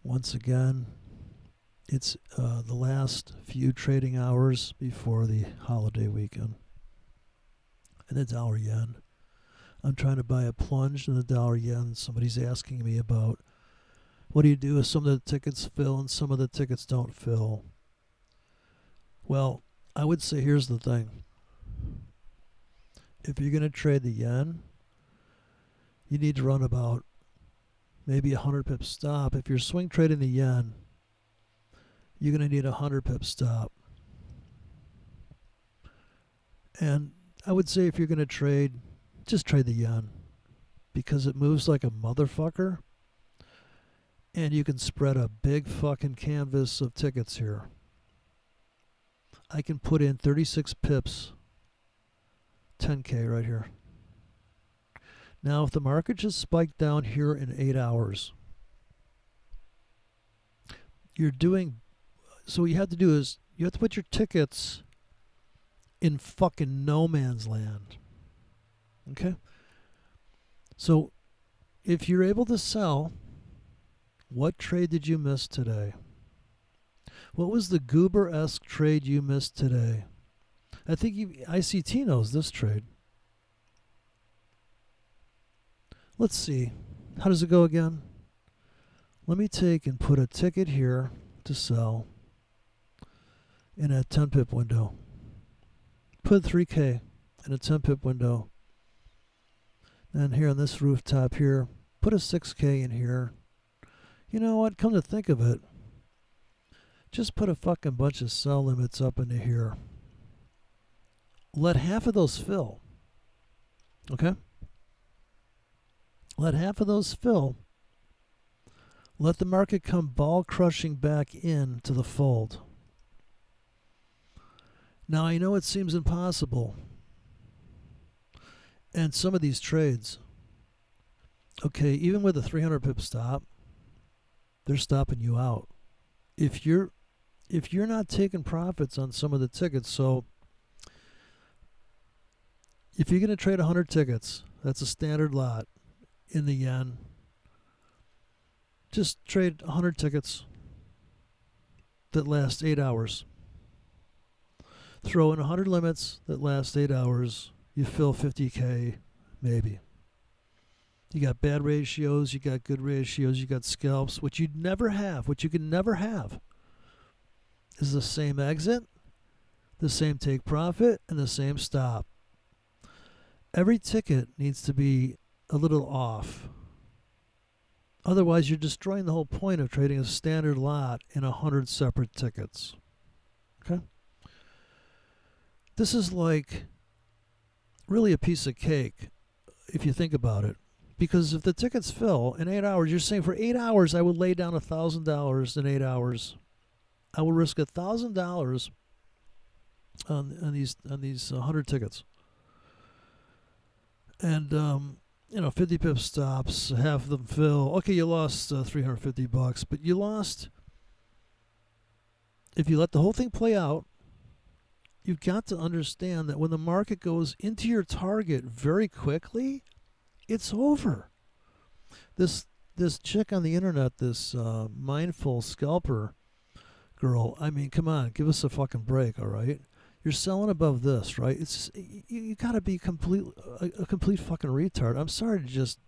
Once again, it's the last few trading hours before the holiday weekend. And the dollar yen. I'm trying to buy a plunge in the dollar yen. Somebody's asking me about what do you do if some of the tickets fill and some of the tickets don't fill. Well, I would say here's the thing. If you're going to trade the yen, you need to run about maybe a 100 pip stop. If you're swing trading the yen, you're going to need a 100 pip stop. And I would say if you're going to trade, just trade the yen because it moves like a motherfucker and you can spread a big fucking canvas of tickets here. I can put in 36 pips, 10K right here. Now, if the market just spiked down here in 8 hours, so what you have to do is you have to put your tickets in fucking no man's land. Okay? So, if you're able to sell, what trade did you miss today? What was the Goober-esque trade you missed today? I think ICT knows this trade. Let's see. How does it go again? Let me take and put a ticket here to sell in a 10 pip window. Put 3K in a 10 pip window. And here on this rooftop here, put a 6K in here. You know what? Come to think of it, just put a fucking bunch of sell limits up into here. Let half of those fill. Okay? Let half of those fill. Let the market come ball crushing back in to the fold. Now I know it seems impossible. And some of these trades, okay, even with a 300 pip stop, they're stopping you out. If you're not taking profits on some of the tickets, so if you're going to trade 100 tickets, that's a standard lot in the yen. Just trade 100 tickets that last 8 hours. Throw in 100 limits that last 8 hours. You fill 50K, maybe. You got bad ratios, you got good ratios, you got scalps. What you can never have is the same exit, the same take profit, and the same stop. Every ticket needs to be a little off. Otherwise, you're destroying the whole point of trading a standard lot in 100 separate tickets. Okay? This is like really a piece of cake if you think about it. Because if the tickets fill in 8 hours, you're saying for 8 hours I would lay down $1,000 in 8 hours. I will risk $1,000 on these 100 tickets. And 50 pip stops, half of them fill. Okay, you lost $350, but you lost. If you let the whole thing play out, you've got to understand that when the market goes into your target very quickly, it's over. This chick on the internet, this mindful scalper girl, I mean, come on, give us a fucking break, all right? You're selling above this, right? It's you got to be a complete fucking retard. I'm sorry to just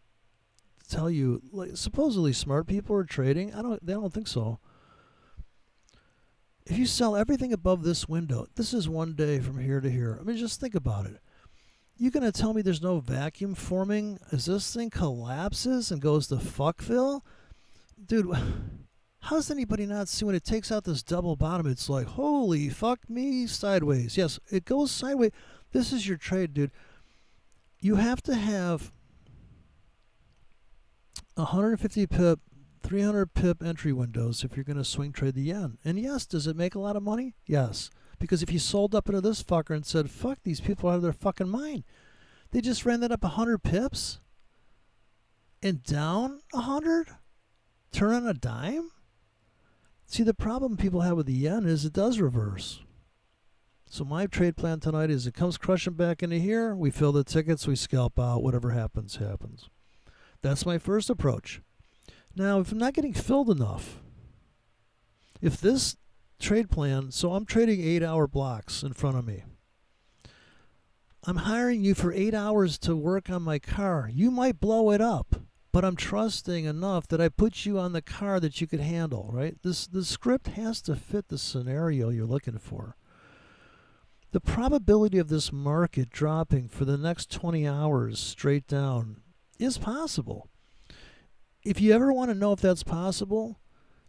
tell you, like, supposedly smart people are trading. They don't think so. If you sell everything above this window, this is 1 day from here to here. I mean, just think about it. You gonna tell me there's no vacuum forming as this thing collapses and goes to fuckville? Dude, how does anybody not see when it takes out this double bottom? It's like, holy fuck me, sideways. Yes, it goes sideways. This is your trade, dude. You have to have 150 pip, 300 pip entry windows if you're going to swing trade the yen. And yes, does it make a lot of money? Yes. Because if you sold up into this fucker and said, fuck, these people out of their fucking mind. They just ran that up 100 pips and down 100? Turn on a dime? See, the problem people have with the yen is it does reverse. So my trade plan tonight is it comes crushing back into here, we fill the tickets, we scalp out, whatever happens, happens. That's my first approach. Now, if I'm not getting filled enough, If this trade plan, so I'm trading 8-hour blocks in front of me. I'm hiring you for 8 hours to work on my car. You might blow it up, but I'm trusting enough that I put you on the car that you could handle, right? The script has to fit the scenario you're looking for. The probability of this market dropping for the next 20 hours straight down is possible. If you ever want to know if that's possible,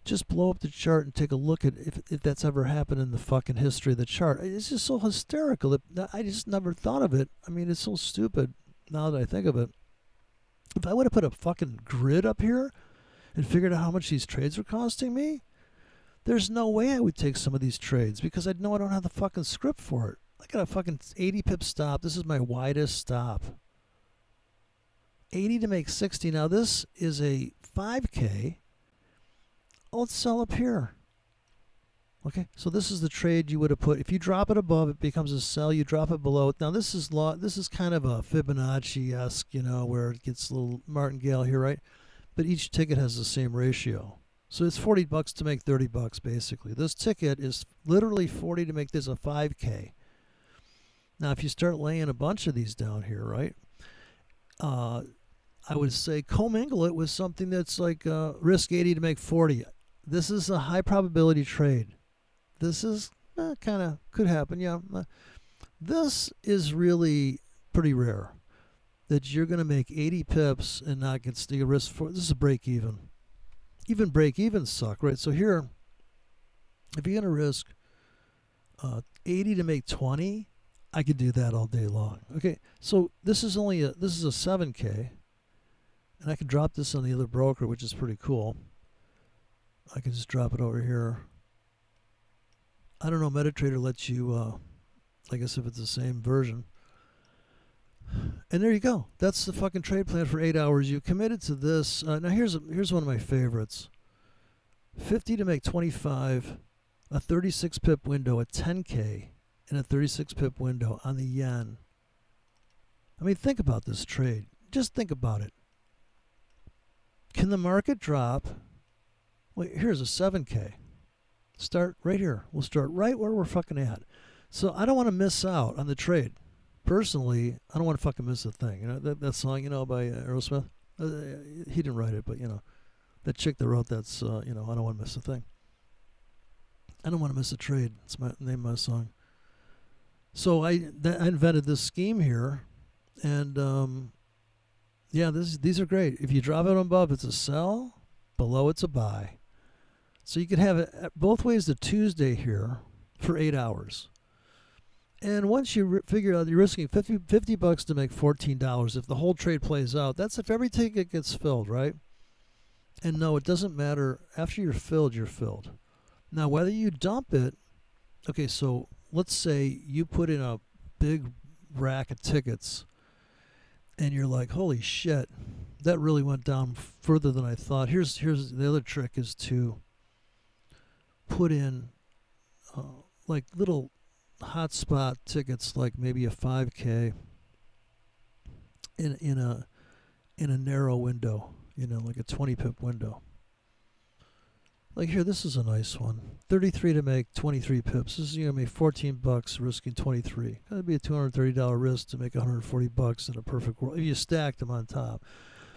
just blow up the chart and take a look at if that's ever happened in the fucking history of the chart. It's just so hysterical. I just never thought of it. I mean, it's so stupid now that I think of it. If I would have put a fucking grid up here and figured out how much these trades were costing me, there's no way I would take some of these trades because I'd know I don't have the fucking script for it. I got a fucking 80 pip stop. This is my widest stop. 80 to make 60. Now this is a 5K. Let's sell up here. Okay, so this is the trade you would have put. If you drop it above, it becomes a sell. You drop it below. Now this is kind of a Fibonacci-esque, where it gets a little martingale here, right? But each ticket has the same ratio. So it's $40 to make $30 basically. This ticket is literally 40 to make this a 5K. Now if you start laying a bunch of these down here, right? I would say commingle it with something that's like risk 80 to make 40. This is a high probability trade. This is kind of could happen, yeah. This is really pretty rare that you're going to make 80 pips and not get the risk for. This is a break even. Even break evens suck, right? So here, if you're going to risk 80 to make 20, I could do that all day long. Okay, so this is a 7K. And I can drop this on the other broker, which is pretty cool. I can just drop it over here. I don't know, MetaTrader lets you, I guess if it's the same version. And there you go. That's the fucking trade plan for 8 hours. You committed to this. Now here's one of my favorites. 50 to make 25, a 36 pip window, a 10K, and a 36 pip window on the yen. I mean, think about this trade. Just think about it. Can the market drop? Wait, here's a 7K. Start right here. We'll start right where we're fucking at. So I don't want to miss out on the trade. Personally, I don't want to fucking miss a thing. That song, by Aerosmith? He didn't write it, but, that chick that wrote that's, I don't want to miss a thing. I don't want to miss a trade. It's my name of my song. So I invented this scheme here, and yeah, these are great. If you drop it above, it's a sell. Below, it's a buy. So you could have it both ways to Tuesday here for 8 hours. And once you figure out you're risking $50 to make $14, if the whole trade plays out, that's if every ticket gets filled, right? And no, it doesn't matter. After you're filled, you're filled. Now, whether you dump it, okay, so let's say you put in a big rack of tickets and you're like, holy shit, that really went down further than I thought. Here's the other trick is to put in like little hotspot tickets, like maybe a 5K in a narrow window, like a 20 pip window. Like here, this is a nice one. 33 to make 23 pips. This is going to make $14, risking 23. That'd be a $230 risk to make $140 in a perfect world if you stacked them on top.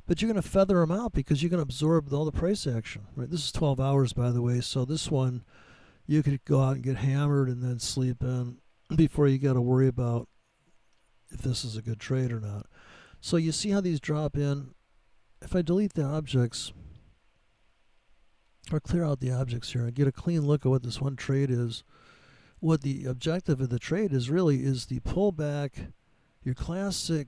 But you're going to feather them out because you're going to absorb all the price action. Right? This is 12 hours, by the way. So this one, you could go out and get hammered and then sleep in before you got to worry about if this is a good trade or not. So you see how these drop in. If I delete the objects, or clear out the objects here and get a clean look at what this one trade is, what the objective of the trade is really is the pullback. Your classic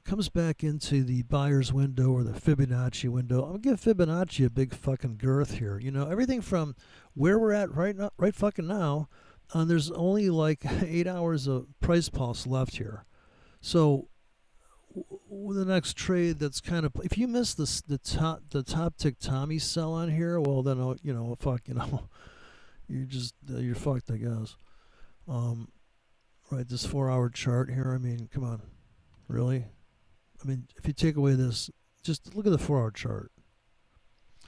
comes back into the buyer's window or the Fibonacci window. I'm going to give Fibonacci a big fucking girth here. Everything from where we're at right fucking now, there's only like 8 hours of price pulse left here. So the next trade that's kind of, if you miss the top tick Tommy sell on here, well then you're fucked, I guess. Right, this 4 hour chart here. I mean, come on, really? I mean, if you take away this, just look at the 4 hour chart.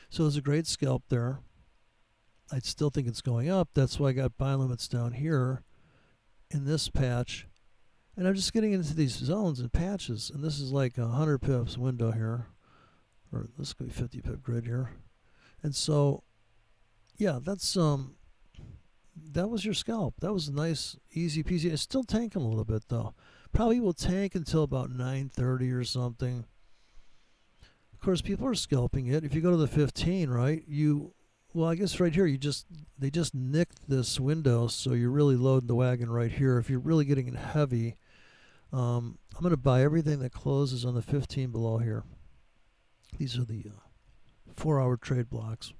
So there's a great scalp there. I still think it's going up. That's why I got buy limits down here in this patch. And I'm just getting into these zones and patches. And this is like 100 pips window here. Or this could be 50 pip grid here. And so, yeah, that was your scalp. That was nice, easy peasy. It's still tanking a little bit though. Probably will tank until about 9:30 or something. Of course, people are scalping it. If you go to the 15, right? Well, I guess right here they just nicked this window, so you're really loading the wagon right here. If you're really getting it heavy, I'm going to buy everything that closes on the 15 below here. These are the 4-hour trade blocks.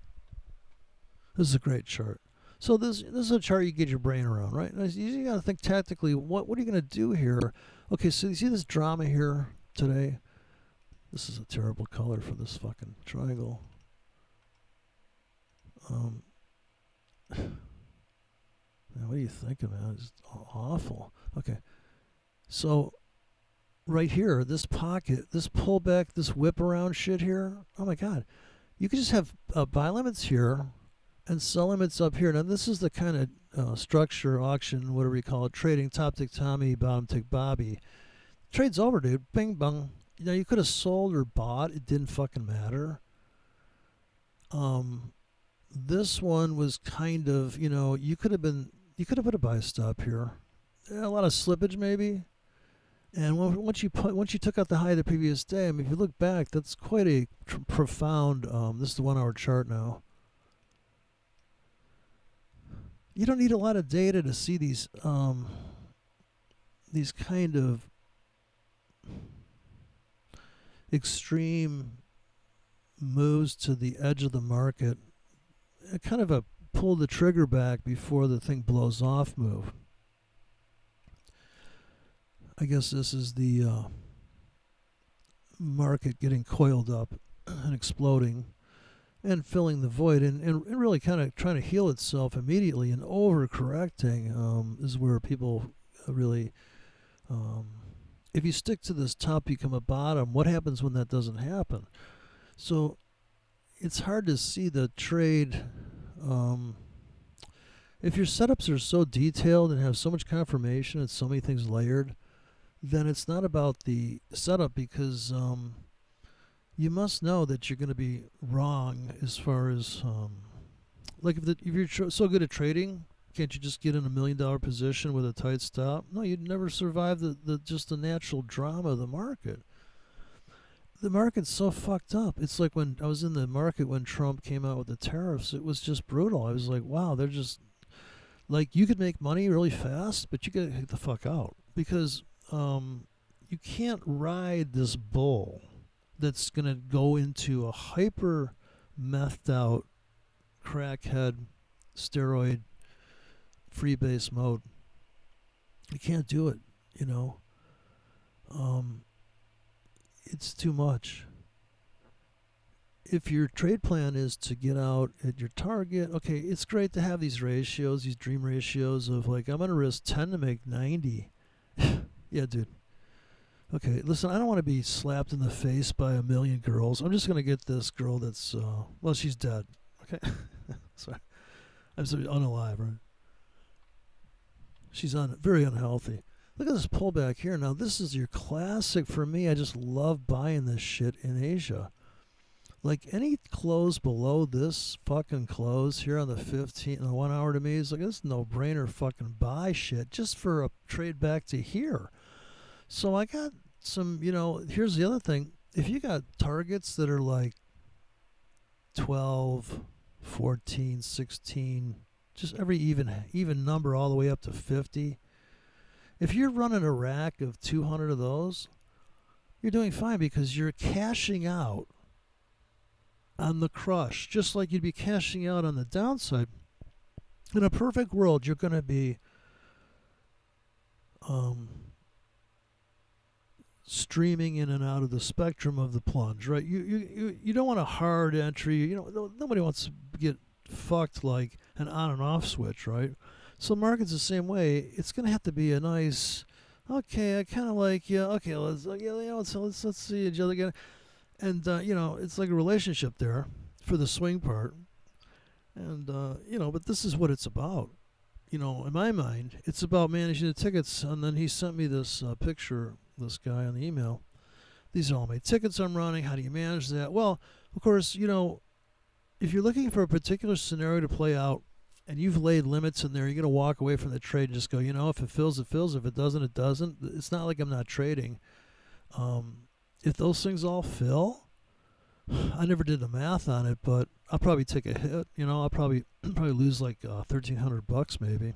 This is a great chart. So this is a chart you get your brain around, right? You got to think tactically. What are you going to do here? Okay, so you see this drama here today. This is a terrible color for this fucking triangle. Man, what are you thinking, man? It's awful. Okay, so right here, this pocket, this pullback, this whip around shit here. Oh my God, you could just have buy limits here and sell limits up here. Now this is the kind of structure, auction, whatever you call it, trading, top tick Tommy, bottom tick Bobby. Trade's over, dude. Bing bong. You know, you could have sold or bought. It didn't fucking matter. This one was kind of, you could have put a buy stop here. A lot of slippage maybe. And once you took out the high of the previous day, I mean, if you look back, that's quite a profound. This is the 1 hour chart now. You don't need a lot of data to see these kind of extreme moves to the edge of the market. Kind of a pull the trigger back before the thing blows off move. I guess this is the market getting coiled up and exploding and filling the void and really kind of trying to heal itself immediately, and overcorrecting is where people really, if you stick to this top, become a bottom. What happens when that doesn't happen? So it's hard to see the trade. If your setups are so detailed and have so much confirmation and so many things layered, then it's not about the setup, because you must know that you're going to be wrong as far as like if you're so good at trading, can't you just get in $1 million position with a tight stop? No, you'd never survive the natural drama of the market. The market's so fucked up. It's like when I was in the market when Trump came out with the tariffs, it was just brutal. I was like, wow, they're just like, you could make money really fast, but you gotta get the fuck out, because you can't ride this bull that's going to go into a hyper methed out crackhead steroid freebase mode. You can't do it, it's too much. If your trade plan is to get out at your target, okay, it's great to have these ratios, these dream ratios of like, I'm going to risk 10 to make 90. Yeah, dude. Okay, listen, I don't want to be slapped in the face by a million girls. I'm just going to get this girl that's, well, she's dead. Okay? Sorry. I'm so unalive, right? She's very unhealthy. Look at this pullback here. Now, this is your classic for me. I just love buying this shit in Asia. Like, any close below this fucking close here on the 15, the 1 hour to me is like, this no-brainer fucking buy shit just for a trade back to here. So I got some, here's the other thing. If you got targets that are like 12, 14, 16, just every even number all the way up to 50, if you're running a rack of 200 of those, you're doing fine, because you're cashing out on the crush, just like you'd be cashing out on the downside. In a perfect world, you're going to be streaming in and out of the spectrum of the plunge, right? You don't want a hard entry. Nobody wants to get fucked like an on and off switch, right? So market's the same way. It's going to have to be a nice, okay, I kind of like, yeah, okay, let's see each other again. And, it's like a relationship there. for the swing part. And, but this is what it's about. In my mind, it's about managing the tickets. And then he sent me this picture, this guy on the email. These are all my tickets I'm running. How do you manage that? Well, of course, if you're looking for a particular scenario to play out and you've laid limits in there, you're going to walk away from the trade and just go, if it fills, it fills. If it doesn't, it doesn't. It's not like I'm not trading. If those things all fill, I never did the math on it, but I'll probably take a hit. I'll probably lose like $1,300 maybe.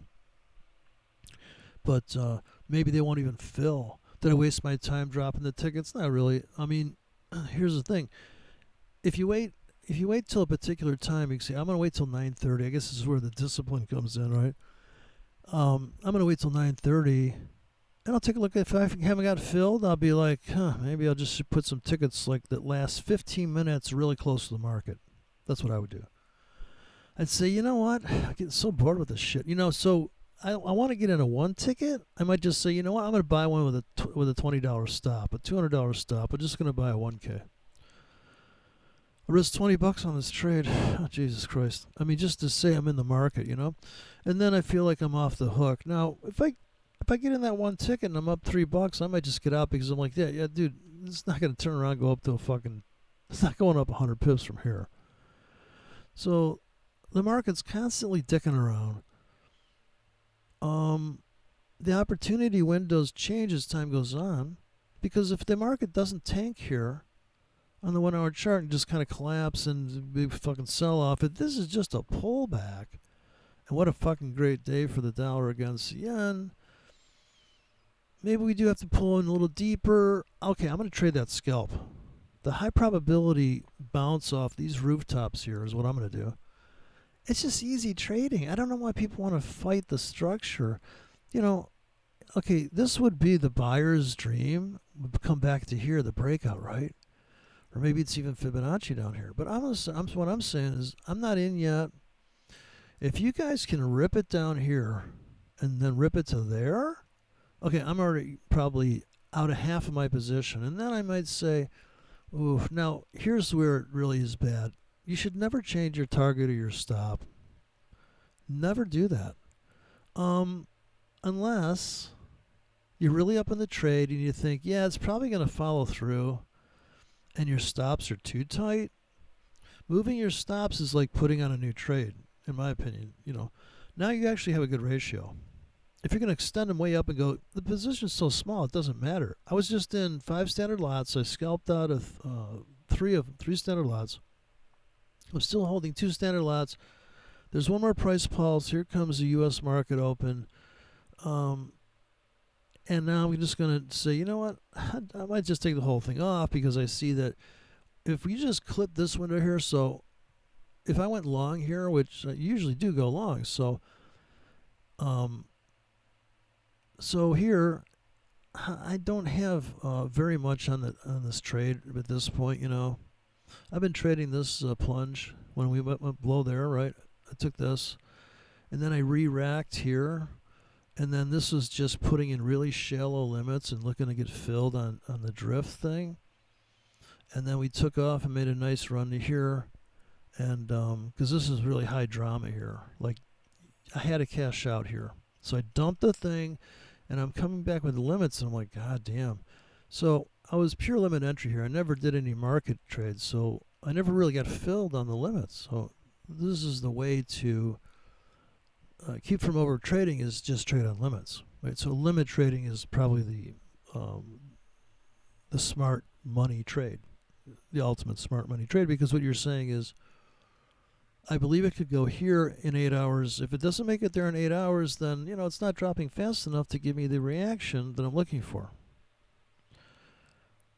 But maybe they won't even fill. Did I waste my time dropping the tickets? Not really. I mean, here's the thing. If you wait till a particular time, you can say, I'm going to wait till 9:30. I guess this is where the discipline comes in, right? I'm going to wait till 9:30, and I'll take a look. If I haven't got filled, I'll be like, maybe I'll just put some tickets like that last 15 minutes really close to the market. That's what I would do. I'd say, you know what? I'm getting so bored with this shit. So I want to get in a one ticket. I might just say, you know what? I'm going to buy one with a $20 stop, a $200 stop. I'm just going to buy a 1K. I risked $20 on this trade. Oh, Jesus Christ. I mean, just to say I'm in the market, and then I feel like I'm off the hook. Now, if I get in that one ticket and I'm up $3, I might just get out because I'm like, yeah, dude, it's not going to turn around and go up to it's not going up 100 pips from here. So the market's constantly dicking around. The opportunity windows change as time goes on, because if the market doesn't tank here on the 1 hour chart and just kind of collapse and big fucking sell off, if this is just a pullback, and what a fucking great day for the dollar against the yen, maybe we do have to pull in a little deeper. Okay, I'm going to trade that scalp. The high probability bounce off these rooftops here is what I'm going to do. It's just easy trading. I don't know why people want to fight the structure. Okay, this would be the buyer's dream. We'd come back to here, the breakout, right? Or maybe it's even Fibonacci down here. But what I'm saying is I'm not in yet. If you guys can rip it down here and then rip it to there, okay, I'm already probably out of half of my position. And then I might say, ooh, now here's where it really is bad. You should never change your target or your stop. Never do that. Unless you're really up in the trade and you think, yeah, it's probably going to follow through, and your stops are too tight. Moving your stops is like putting on a new trade, in my opinion. Now you actually have a good ratio. If you're going to extend them way up and go, the position's so small, it doesn't matter. I was just in 5 standard lots. I scalped out of three standard lots. I'm still holding 2 standard lots. There's one more price pulse. Here comes the U.S. market open. And now I'm just going to say, you know what? I might just take the whole thing off, because I see that if we just clip this window here, so if I went long here, which I usually do go long, so here I don't have very much on this trade at this point. I've been trading this plunge when we went below there, right? I took this, and then I re-racked here, and then this was just putting in really shallow limits and looking to get filled on the drift thing. And then we took off and made a nice run to here, and because this is really high drama here. Like, I had to cash out here. So I dumped the thing, and I'm coming back with the limits, and I'm like, God damn. So I was pure limit entry here. I never did any market trades, so I never really got filled on the limits. So this is the way to keep from over trading, is just trade on limits, right? So limit trading is probably the smart money trade, the ultimate smart money trade, because what you're saying is, I believe it could go here in 8 hours. If it doesn't make it there in 8 hours, then it's not dropping fast enough to give me the reaction that I'm looking for.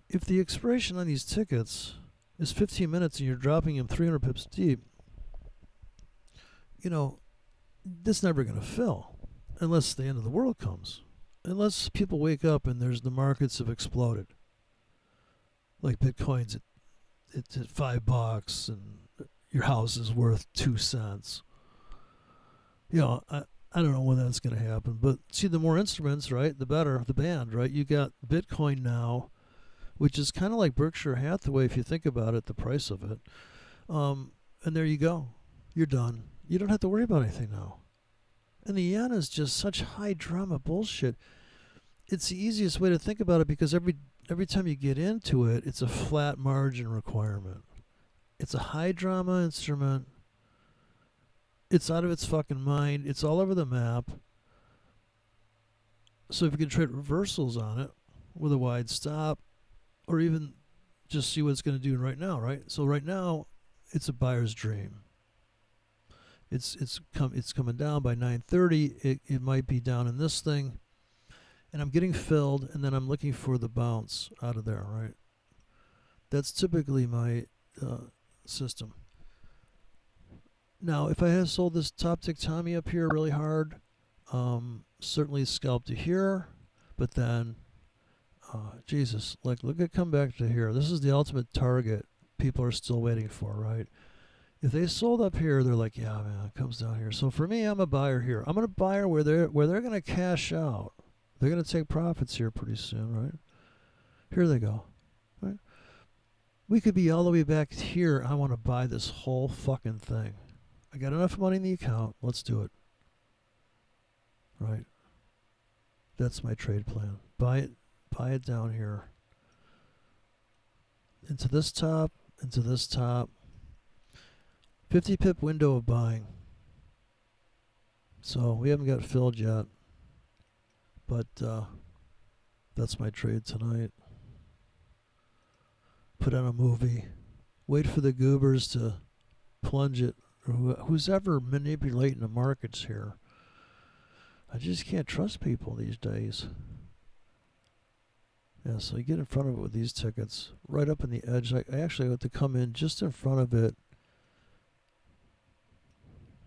If the expiration on these tickets is 15 minutes and you're dropping them 300 pips deep, this is never going to fill unless the end of the world comes. Unless people wake up and the markets have exploded. Like Bitcoin's at $5 and your house is worth 2 cents. I don't know when that's going to happen. But see, the more instruments, right, the better the band, right? You got Bitcoin now, which is kind of like Berkshire Hathaway if you think about it, the price of it. And there you go. You're done. You don't have to worry about anything now. And the yen is just such high drama bullshit. It's the easiest way to think about it because every time you get into it, it's a flat margin requirement. It's a high drama instrument. It's out of its fucking mind. It's all over the map. So if you can trade reversals on it with a wide stop, or even just see what it's going to do right now, right? So right now, it's a buyer's dream. It's coming down by 9:30. It might be down in this thing, and I'm getting filled, and then I'm looking for the bounce out of there, right? That's typically my system. Now, if I had sold this top tick Tommy up here really hard, certainly scalp to here, but then, Jesus, like look at come back to here. This is the ultimate target people are still waiting for, right? If they sold up here, they're like, yeah, man, it comes down here. So for me, I'm a buyer here. I'm a buyer where they're going to cash out. They're going to take profits here pretty soon, right? Here they go, right? We could be all the way back here. I want to buy this whole fucking thing. I got enough money in the account. Let's do it. Right? That's my trade plan. Buy it down here. Into this top, 50 pip window of buying. So we haven't got filled yet. But that's my trade tonight. Put on a movie. Wait for the goobers to plunge it. Or who's ever manipulating the markets here. I just can't trust people these days. Yeah, so you get in front of it with these tickets. Right up in the edge. I actually have to come in just in front of it.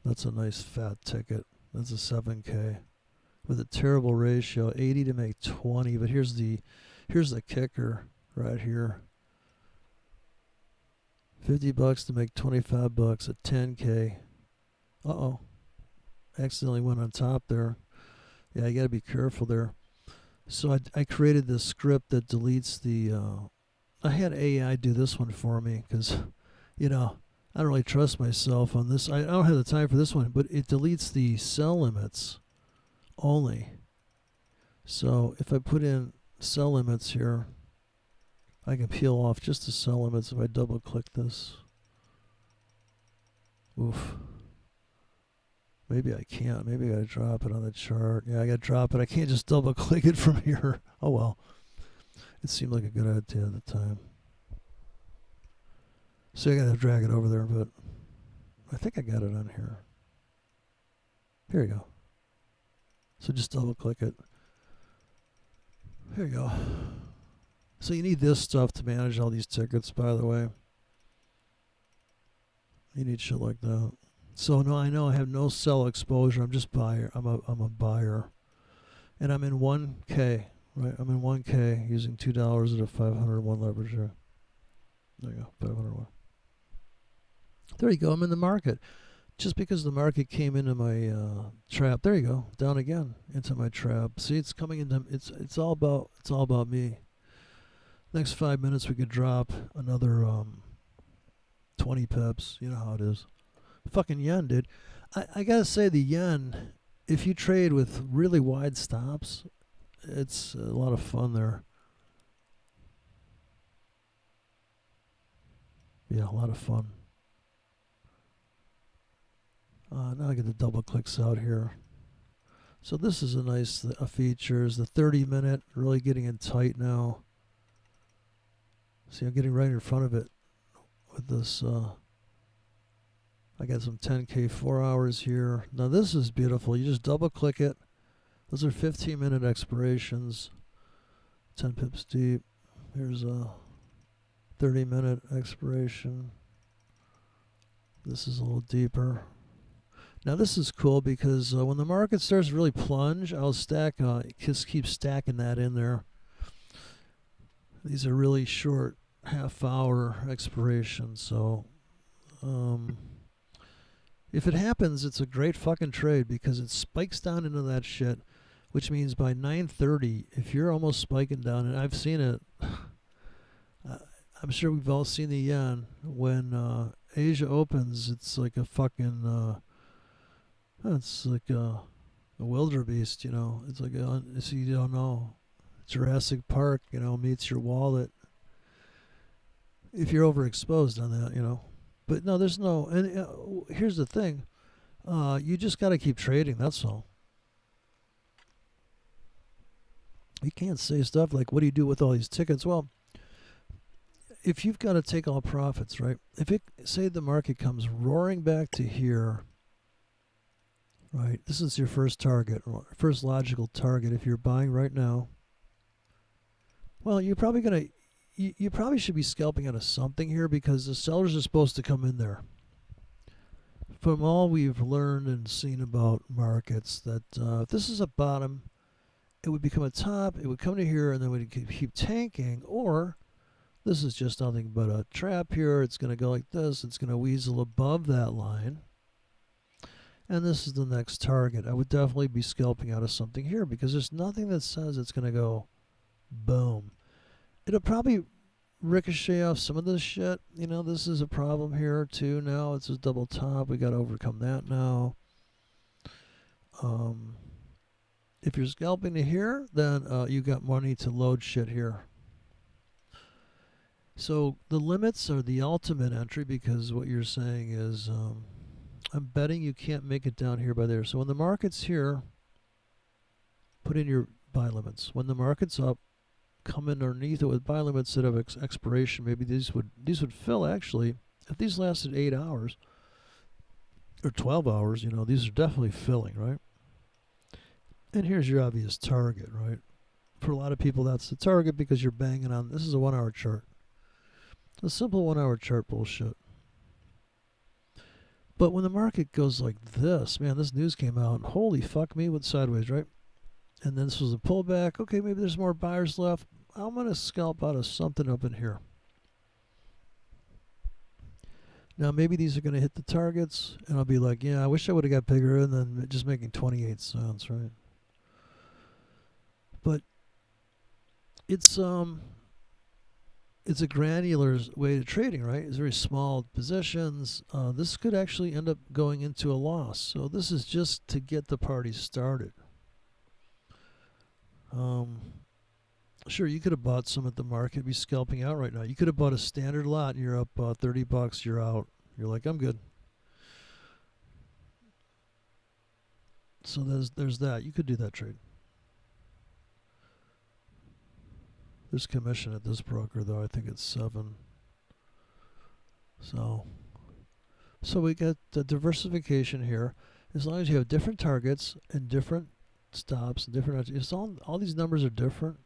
That's a nice fat ticket. That's a 7K. With a terrible ratio. 80 to make 20. But here's the kicker right here. $50 to make $25 at 10K. Uh-oh. Accidentally went on top there. Yeah, you got to be careful there. So I created this script that deletes the... I had AI do this one for me because, I don't really trust myself on this. I don't have the time for this one, but it deletes the sell limits only. So if I put in sell limits here, I can peel off just the sell limits if I double click this. Oof. Maybe I can't. Maybe I gotta drop it on the chart. Yeah, I gotta drop it. I can't just double click it from here. Oh well. It seemed like a good idea at the time. So I gotta drag it over there, but I think I got it on here. Here you go. So just double click it. Here you go. So you need this stuff to manage all these tickets, by the way. You need shit like that. So no, I know I have no sell exposure. I'm just buyer. I'm a buyer, and I'm in 1K. Right, I'm in 1K using $2 at a 501 leverage. There you go, 501. There you go. I'm in the market. Just because the market came into my trap. There you go. Down again into my trap. See, it's coming into. It's all about me. Next 5 minutes we could drop another 20 pips. You know how it is. Fucking yen, dude. I gotta say the yen, if you trade with really wide stops, it's a lot of fun there. Yeah, a lot of fun. Now I get the double clicks out here. So this is a nice features. The 30-minute, really getting in tight now. See, I'm getting right in front of it with this. I got some 10K 4 hours here. Now this is beautiful. You just double click it. Those are 15-minute expirations. 10 pips deep. Here's a 30-minute expiration. This is a little deeper. Now this is cool because when the market starts to really plunge, I'll just keep stacking that in there. These are really short half-hour expirations, so if it happens, it's a great fucking trade because it spikes down into that shit, which means by 9:30, if you're almost spiking down, and I've seen it, I'm sure we've all seen the yen when Asia opens, it's like a fucking, it's like a wildebeest, you know. It's like so you don't know. Jurassic Park, you know, meets your wallet. If you're overexposed on that, you know. But no, there's no. And here's the thing, you just got to keep trading. That's all. You can't say stuff like, "What do you do with all these tickets?" Well, if you've got to take all profits, right? If it say the market comes roaring back to here, right? This is your first target, first logical target. If you're buying right now, well, you're probably gonna, you probably should be scalping out of something here because the sellers are supposed to come in there. From all we've learned and seen about markets, that if this is a bottom, it would become a top. It would come to here and then would keep tanking, or this is just nothing but a trap here. It's going to go like this. It's going to weasel above that line. And this is the next target. I would definitely be scalping out of something here because there's nothing that says it's going to go boom. It'll probably ricochet off some of this shit. You know, this is a problem here too now. It's a double top. We got to overcome that now. If you're scalping to here, then you got money to load shit here. So the limits are the ultimate entry because what you're saying is I'm betting you can't make it down here by there. So when the market's here, put in your buy limits. When the market's up, come in underneath it with buy limits that have expiration. Maybe these would fill actually. If these lasted 8 hours or 12 hours, you know, these are definitely filling, right? And here's your obvious target, right? For a lot of people, that's the target because you're banging on. This is a 1 hour chart. A simple 1 hour chart bullshit. But when the market goes like this, man, this news came out. Holy fuck me, with sideways, right? And then this was a pullback. Okay, maybe there's more buyers left. I'm going to scalp out of something up in here. Now, maybe these are going to hit the targets, and I'll be like, yeah, I wish I would have got bigger, and then just making 28 cents, right? But it's a granular way of trading, right? It's very small positions. This could actually end up going into a loss. So this is just to get the party started. Sure, you could have bought some at the market, be scalping out right now. You could have bought a standard lot and you're up $30, you're out. You're like, I'm good. So there's that. You could do that trade. There's commission at this broker though. I think it's 7. So we get the diversification here. As long as you have different targets and different stops, and different, it's all these numbers are different.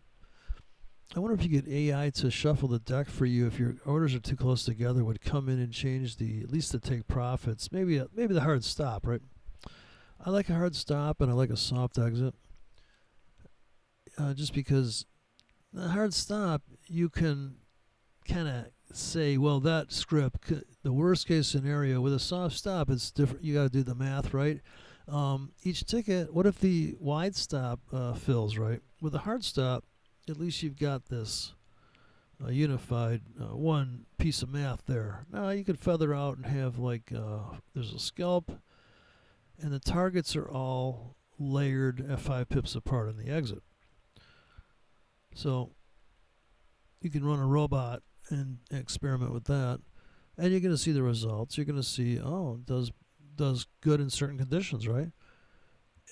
I wonder if you get AI to shuffle the deck for you if your orders are too close together, would come in and change at least to take profits. Maybe the hard stop, right? I like a hard stop and I like a soft exit. Just because the hard stop, you can kind of say, well, that script, the worst case scenario with a soft stop, it's different. You got to do the math, right? Each ticket, what if the wide stop fills, right? With a hard stop, at least you've got this unified one piece of math there. Now you could feather out and have like there's a scalp, and the targets are all layered at 5 pips apart on the exit. So you can run a robot and experiment with that, and you're going to see the results. You're going to see, oh, it does good in certain conditions, right?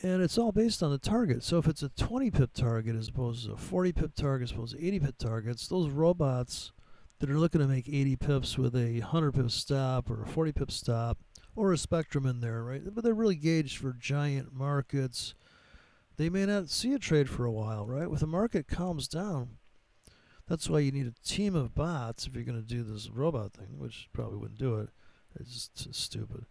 And it's all based on the target. So if it's a 20 pip target as opposed to a 40 pip target as opposed to 80 pip targets, those robots that are looking to make 80 pips with a 100 pip stop or a 40 pip stop or a spectrum in there, right? But they're really gauged for giant markets. They may not see a trade for a while, right? If the market calms down, that's why you need a team of bots if you're going to do this robot thing, which probably wouldn't do it. It's just stupid.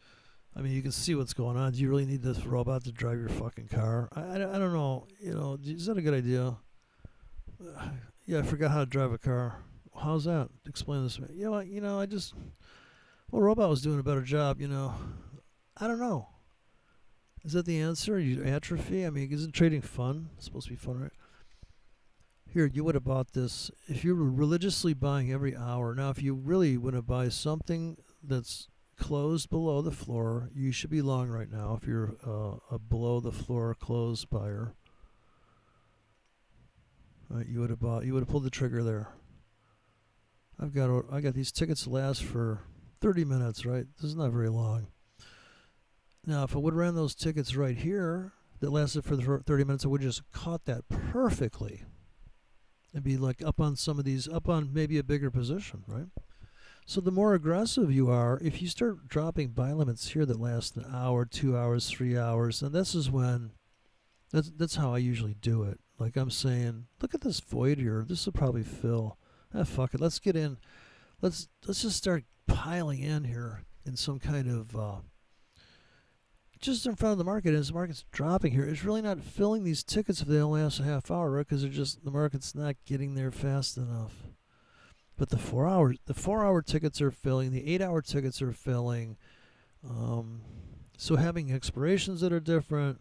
I mean, you can see what's going on. Do you really need this robot to drive your fucking car? I don't know. You know, is that a good idea? Yeah, I forgot how to drive a car. How's that? Explain this to me. Well, robot was doing a better job, you know. I don't know. Is that the answer? You atrophy? I mean, isn't trading fun? It's supposed to be fun, right? Here, you would have bought this if you were religiously buying every hour. Now, if you really want to buy something that's closed below the floor, you should be long right now if you're a below the floor closed buyer. Right, you would have pulled the trigger there. I got these tickets to last for 30 minutes, right? This is not very long. Now, if I would have ran those tickets right here that lasted for the 30 minutes, I would have just caught that perfectly and be like up on some of these, up on maybe a bigger position, right? So the more aggressive you are, if you start dropping buy limits here that last an hour, 2 hours, 3 hours, and this is when, that's how I usually do it. Like I'm saying, look at this void here. This will probably fill. Fuck it. Let's get in. Let's just start piling in here in some kind of just in front of the market. As the market's dropping here, it's really not filling these tickets if they only last a half hour, right? Because the market's not getting there fast enough. But the 4 hour tickets are filling. The 8 hour tickets are filling. So having expirations that are different,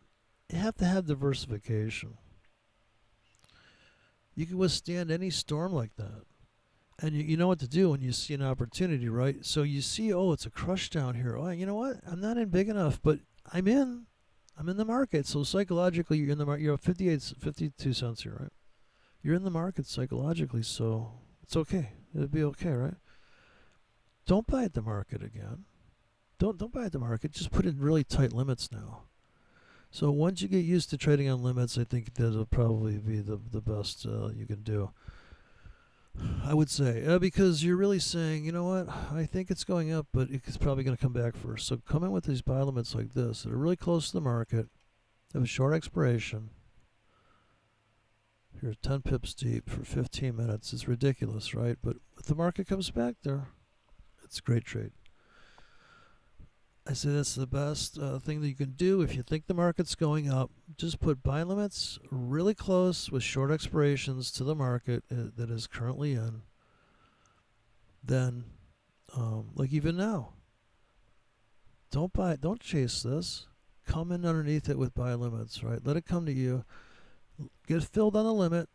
you have to have diversification. You can withstand any storm like that. And you know what to do when you see an opportunity, right? So you see, oh, it's a crush down here. Oh, you know what? I'm not in big enough, but I'm in the market. So psychologically, you're in the market. You're up 52 cents here, right? You're in the market psychologically, so it's okay. It'll be okay, right? Don't buy at the market again. Don't buy at the market. Just put in really tight limits now. So once you get used to trading on limits, I think that'll probably be the best you can do. I would say, because you're really saying, you know what, I think it's going up, but it's probably going to come back first. So come in with these buy limits like this that are really close to the market, have a short expiration. Here's 10 pips deep for 15 minutes. It's ridiculous, right? But if the market comes back there, it's a great trade. I say that's the best thing that you can do. If you think the market's going up, just put buy limits really close with short expirations to the market that is currently in. Then, like even now, don't chase this. Come in underneath it with buy limits, right? Let it come to you. Get filled on the limit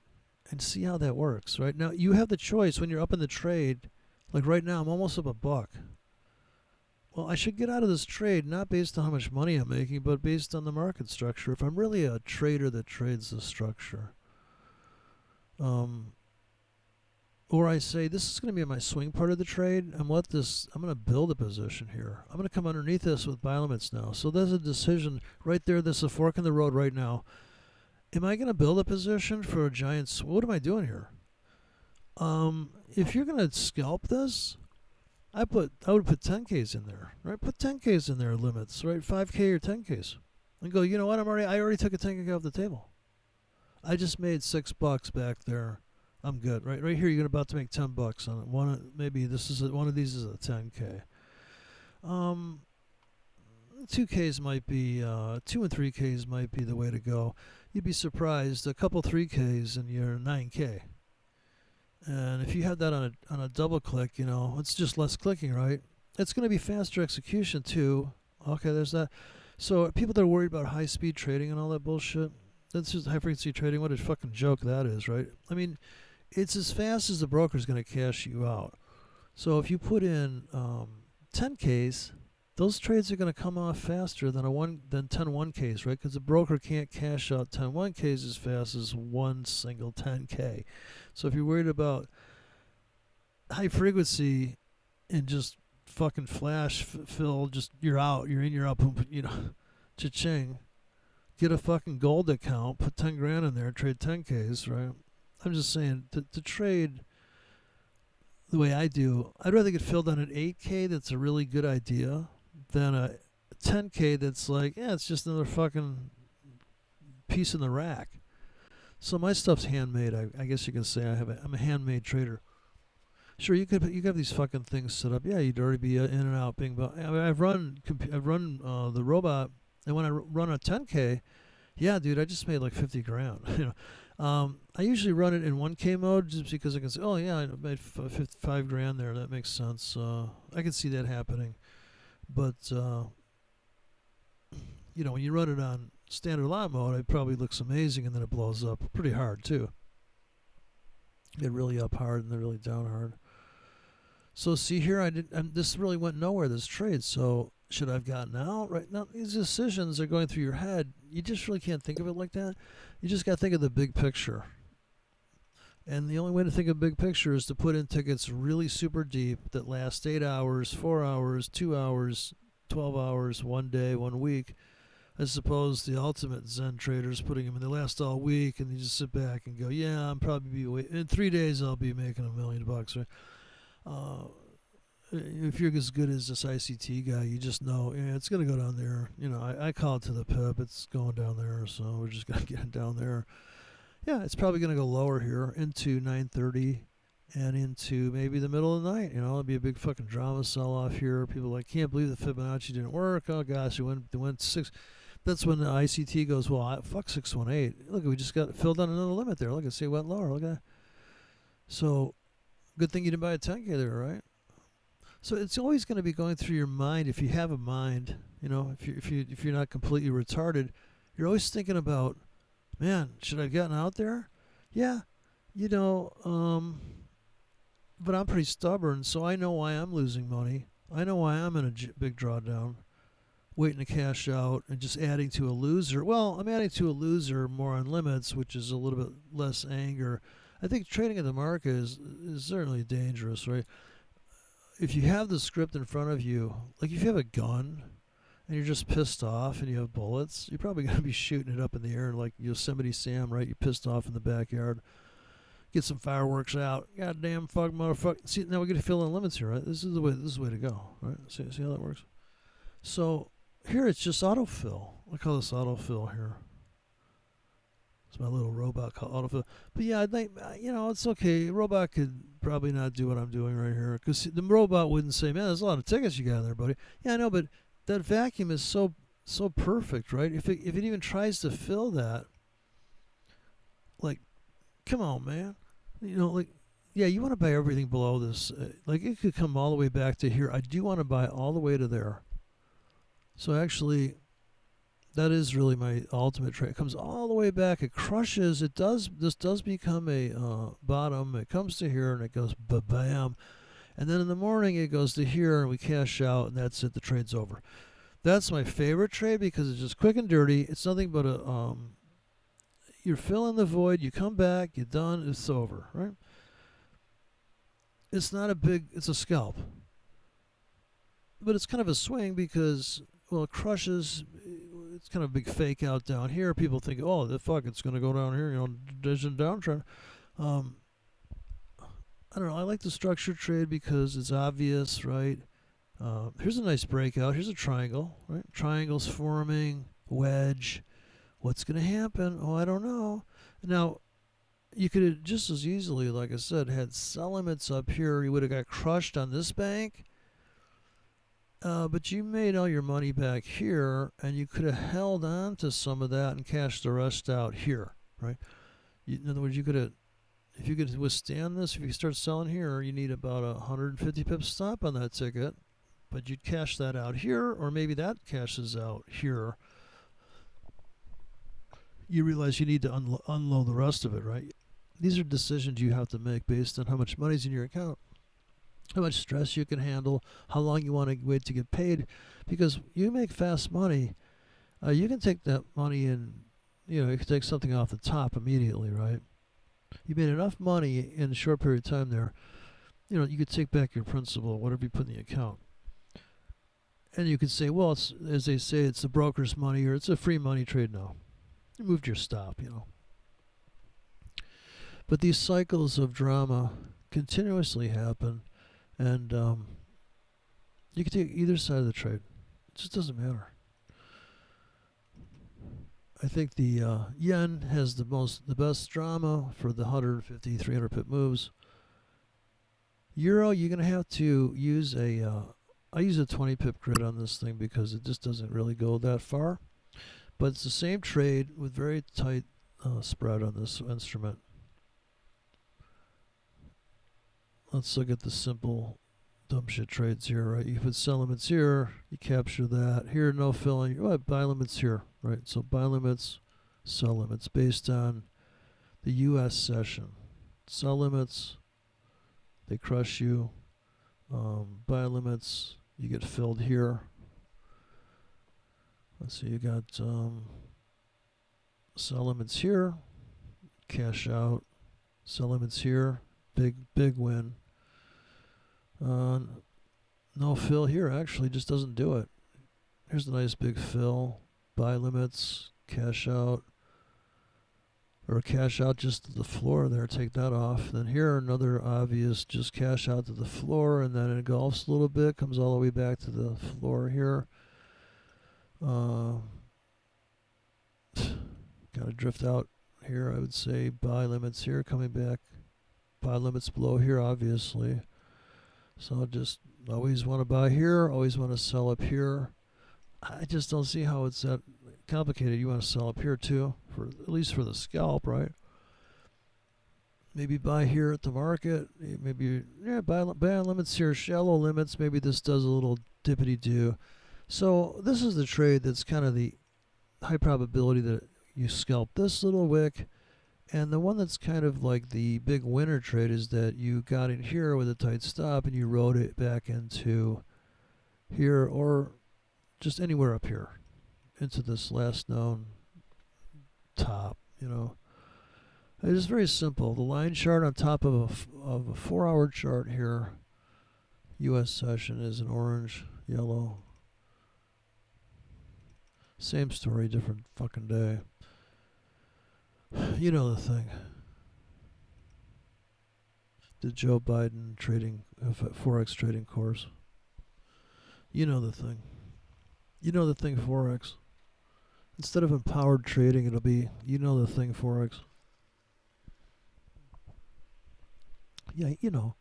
and see how that works, right? Now, you have the choice when you're up in the trade. Like right now, I'm almost up $1. Well, I should get out of this trade not based on how much money I'm making, but based on the market structure. If I'm really a trader that trades the structure. Or I say, this is going to be my swing part of the trade. I'm going to build a position here. I'm going to come underneath this with buy limits now. So there's a decision right there. There's a fork in the road right now. Am I going to build a position for a giant what am I doing here? If you're going to scalp this, I would put 10Ks in there, right? Put 10Ks in there limits, right? 5K or 10Ks. And go, you know what? I already took a 10K off the table. I just made $6 back there. I'm good, right? Right here, you're about to make $10 on it. Maybe one of these is a 10K. 2Ks might be 2 and 3Ks might be the way to go. You'd be surprised. A couple 3Ks and you're 9K. And if you have that on a double click, it's just less clicking, right? It's going to be faster execution too. Okay, there's that. So people that are worried about high speed trading and all that bullshit, that's just high frequency trading. What a fucking joke that is, right? I mean, it's as fast as the broker's going to cash you out. So if you put in 10Ks, those trades are going to come off faster than 10 1Ks, right? Because the broker can't cash out 10 1Ks as fast as one single 10K. So if you're worried about high frequency and just fucking flash fill, just you're out, you're in, you're out, cha-ching. Get a fucking gold account, put 10 grand in there, trade 10Ks, right? I'm just saying, to trade the way I do, I'd rather get filled on an 8K that's a really good idea than a 10K that's like, it's just another fucking piece in the rack. So my stuff's handmade. I guess you can say I'm a handmade trader. Sure, you could have these fucking things set up. Yeah, you'd already be in and out. I've run the robot, and when I run a 10K, yeah, dude, I just made like 50 grand. I usually run it in 1K mode just because I can say, oh yeah, I made 5 grand there. That makes sense. I can see that happening. But when you run it on standard lot mode, it probably looks amazing, and then it blows up pretty hard too. Get really up hard and then really down hard. So see here, this really went nowhere, this trade. So should I have gotten out? Right now, these decisions are going through your head. You just really can't think of it like that. You just got to think of the big picture. And the only way to think of big picture is to put in tickets really super deep that last 8 hours, 4 hours, 2 hours, 12 hours, 1 day, 1 week. I suppose the ultimate Zen traders putting them in, they last all week, and you just sit back and go, yeah, I'm probably in 3 days I'll be making $1 million, right? If you're as good as this ICT guy, you just know, yeah, it's going to go down there. I call it to the pip. It's going down there, so we're just going to get it down there. Yeah, it's probably going to go lower here into 9:30 and into maybe the middle of the night. It'll be a big fucking drama sell-off here. People can't believe the Fibonacci didn't work. Oh gosh, it went 6. That's when the ICT goes, well, fuck 618. Look, we just got filled on another limit there. Look, see, it went lower. Look at that. So, good thing you didn't buy a 10K there, right? So it's always going to be going through your mind. If you have a mind, if you're not completely retarded, you're always thinking about, man, should I have gotten out there? Yeah, but I'm pretty stubborn, so I know why I'm losing money. I know why I'm in a big drawdown, waiting to cash out and just adding to a loser. Well, I'm adding to a loser more on limits, which is a little bit less anger. I think trading in the market is certainly dangerous, right? If you have the script in front of you, like if you have a gun and you're just pissed off and you have bullets, you're probably going to be shooting it up in the air like Yosemite Sam, right? You're pissed off in the backyard. Get some fireworks out. Goddamn fuck motherfucker. See, now we get to fill in limits here, right? This is the way to go, right? See how that works? So here it's just autofill. I call this autofill here. It's my little robot called autofill. But yeah, I think, it's okay. A robot could probably not do what I'm doing right here. Because the robot wouldn't say, man, there's a lot of tickets you got there, buddy. Yeah, I know, but that vacuum is so perfect, right? If it even tries to fill that, like, come on, man. Yeah, you want to buy everything below this. Like, it could come all the way back to here. I do want to buy all the way to there. So actually, that is really my ultimate trade. It comes all the way back. It crushes. This does become a bottom. It comes to here and it goes ba-bam. And then in the morning it goes to here and we cash out and that's it. The trade's over. That's my favorite trade because it's just quick and dirty. It's nothing but you're filling the void. You come back. You're done. It's over, right? It's not it's a scalp. But it's kind of a swing because, well, it crushes. It's kind of a big fake out down here. People think, oh, it's going to go down here. There's a downtrend. I don't know. I like the structured trade because it's obvious, right? Here's a nice breakout. Here's a triangle, right? Triangle's forming, wedge. What's going to happen? Oh, I don't know. Now, you could have just as easily, like I said, had sell limits up here. You would have got crushed on this bank. But you made all your money back here, and you could have held on to some of that and cashed the rest out here, right? In other words, if you could withstand this, if you start selling here, you need about 150 pips stop on that ticket, but you'd cash that out here, or maybe that cashes out here. You realize you need to unload the rest of it, right? These are decisions you have to make based on how much money's in your account, how much stress you can handle, how long you want to wait to get paid. Because you make fast money, you can take that money and, you can take something off the top immediately, right? You made enough money in a short period of time there, you could take back your principal, whatever you put in the account. And you could say, well, it's, as they say, it's the broker's money or it's a free money trade now. You moved your stop, But these cycles of drama continuously happen. And you can take either side of the trade. It just doesn't matter. I think the yen has the best drama for the 150, 300 pip moves. Euro, you're going to have to use I use a 20 pip grid on this thing because it just doesn't really go that far. But it's the same trade with very tight spread on this instrument. Let's look at the simple dumb shit trades here, right? You put sell limits here, you capture that. Here, no filling. Buy limits here, right? So buy limits, sell limits based on the U.S. session. Sell limits, they crush you. Buy limits, you get filled here. Let's see, you got sell limits here, cash out. Sell limits here, big win. No fill here, actually, just doesn't do it. Here's a nice big fill. Buy limits, cash out. Or cash out just to the floor there, take that off. Then here, another obvious, just cash out to the floor, and then it engulfs a little bit, comes all the way back to the floor here. Got to drift out here, I would say. Buy limits here, coming back. Buy limits below here, obviously. So just always want to buy here, always want to sell up here. I just don't see how it's that complicated. You want to sell up here too, for at least for the scalp, right? Maybe buy here at the market. Maybe buy limits here, shallow limits. Maybe this does a little dippity do. So this is the trade that's kind of the high probability that you scalp this little wick. And the one that's kind of like the big winner trade is that you got in here with a tight stop and you rode it back into here or just anywhere up here into this last known top, you know. It is very simple. The line chart on top of a 4-hour chart here, US session, is an orange, yellow. Same story, different fucking day. You know the thing. The Joe Biden forex trading course. You know the thing. You know the thing forex. Instead of empowered trading, it'll be you know the thing forex. Yeah, you know,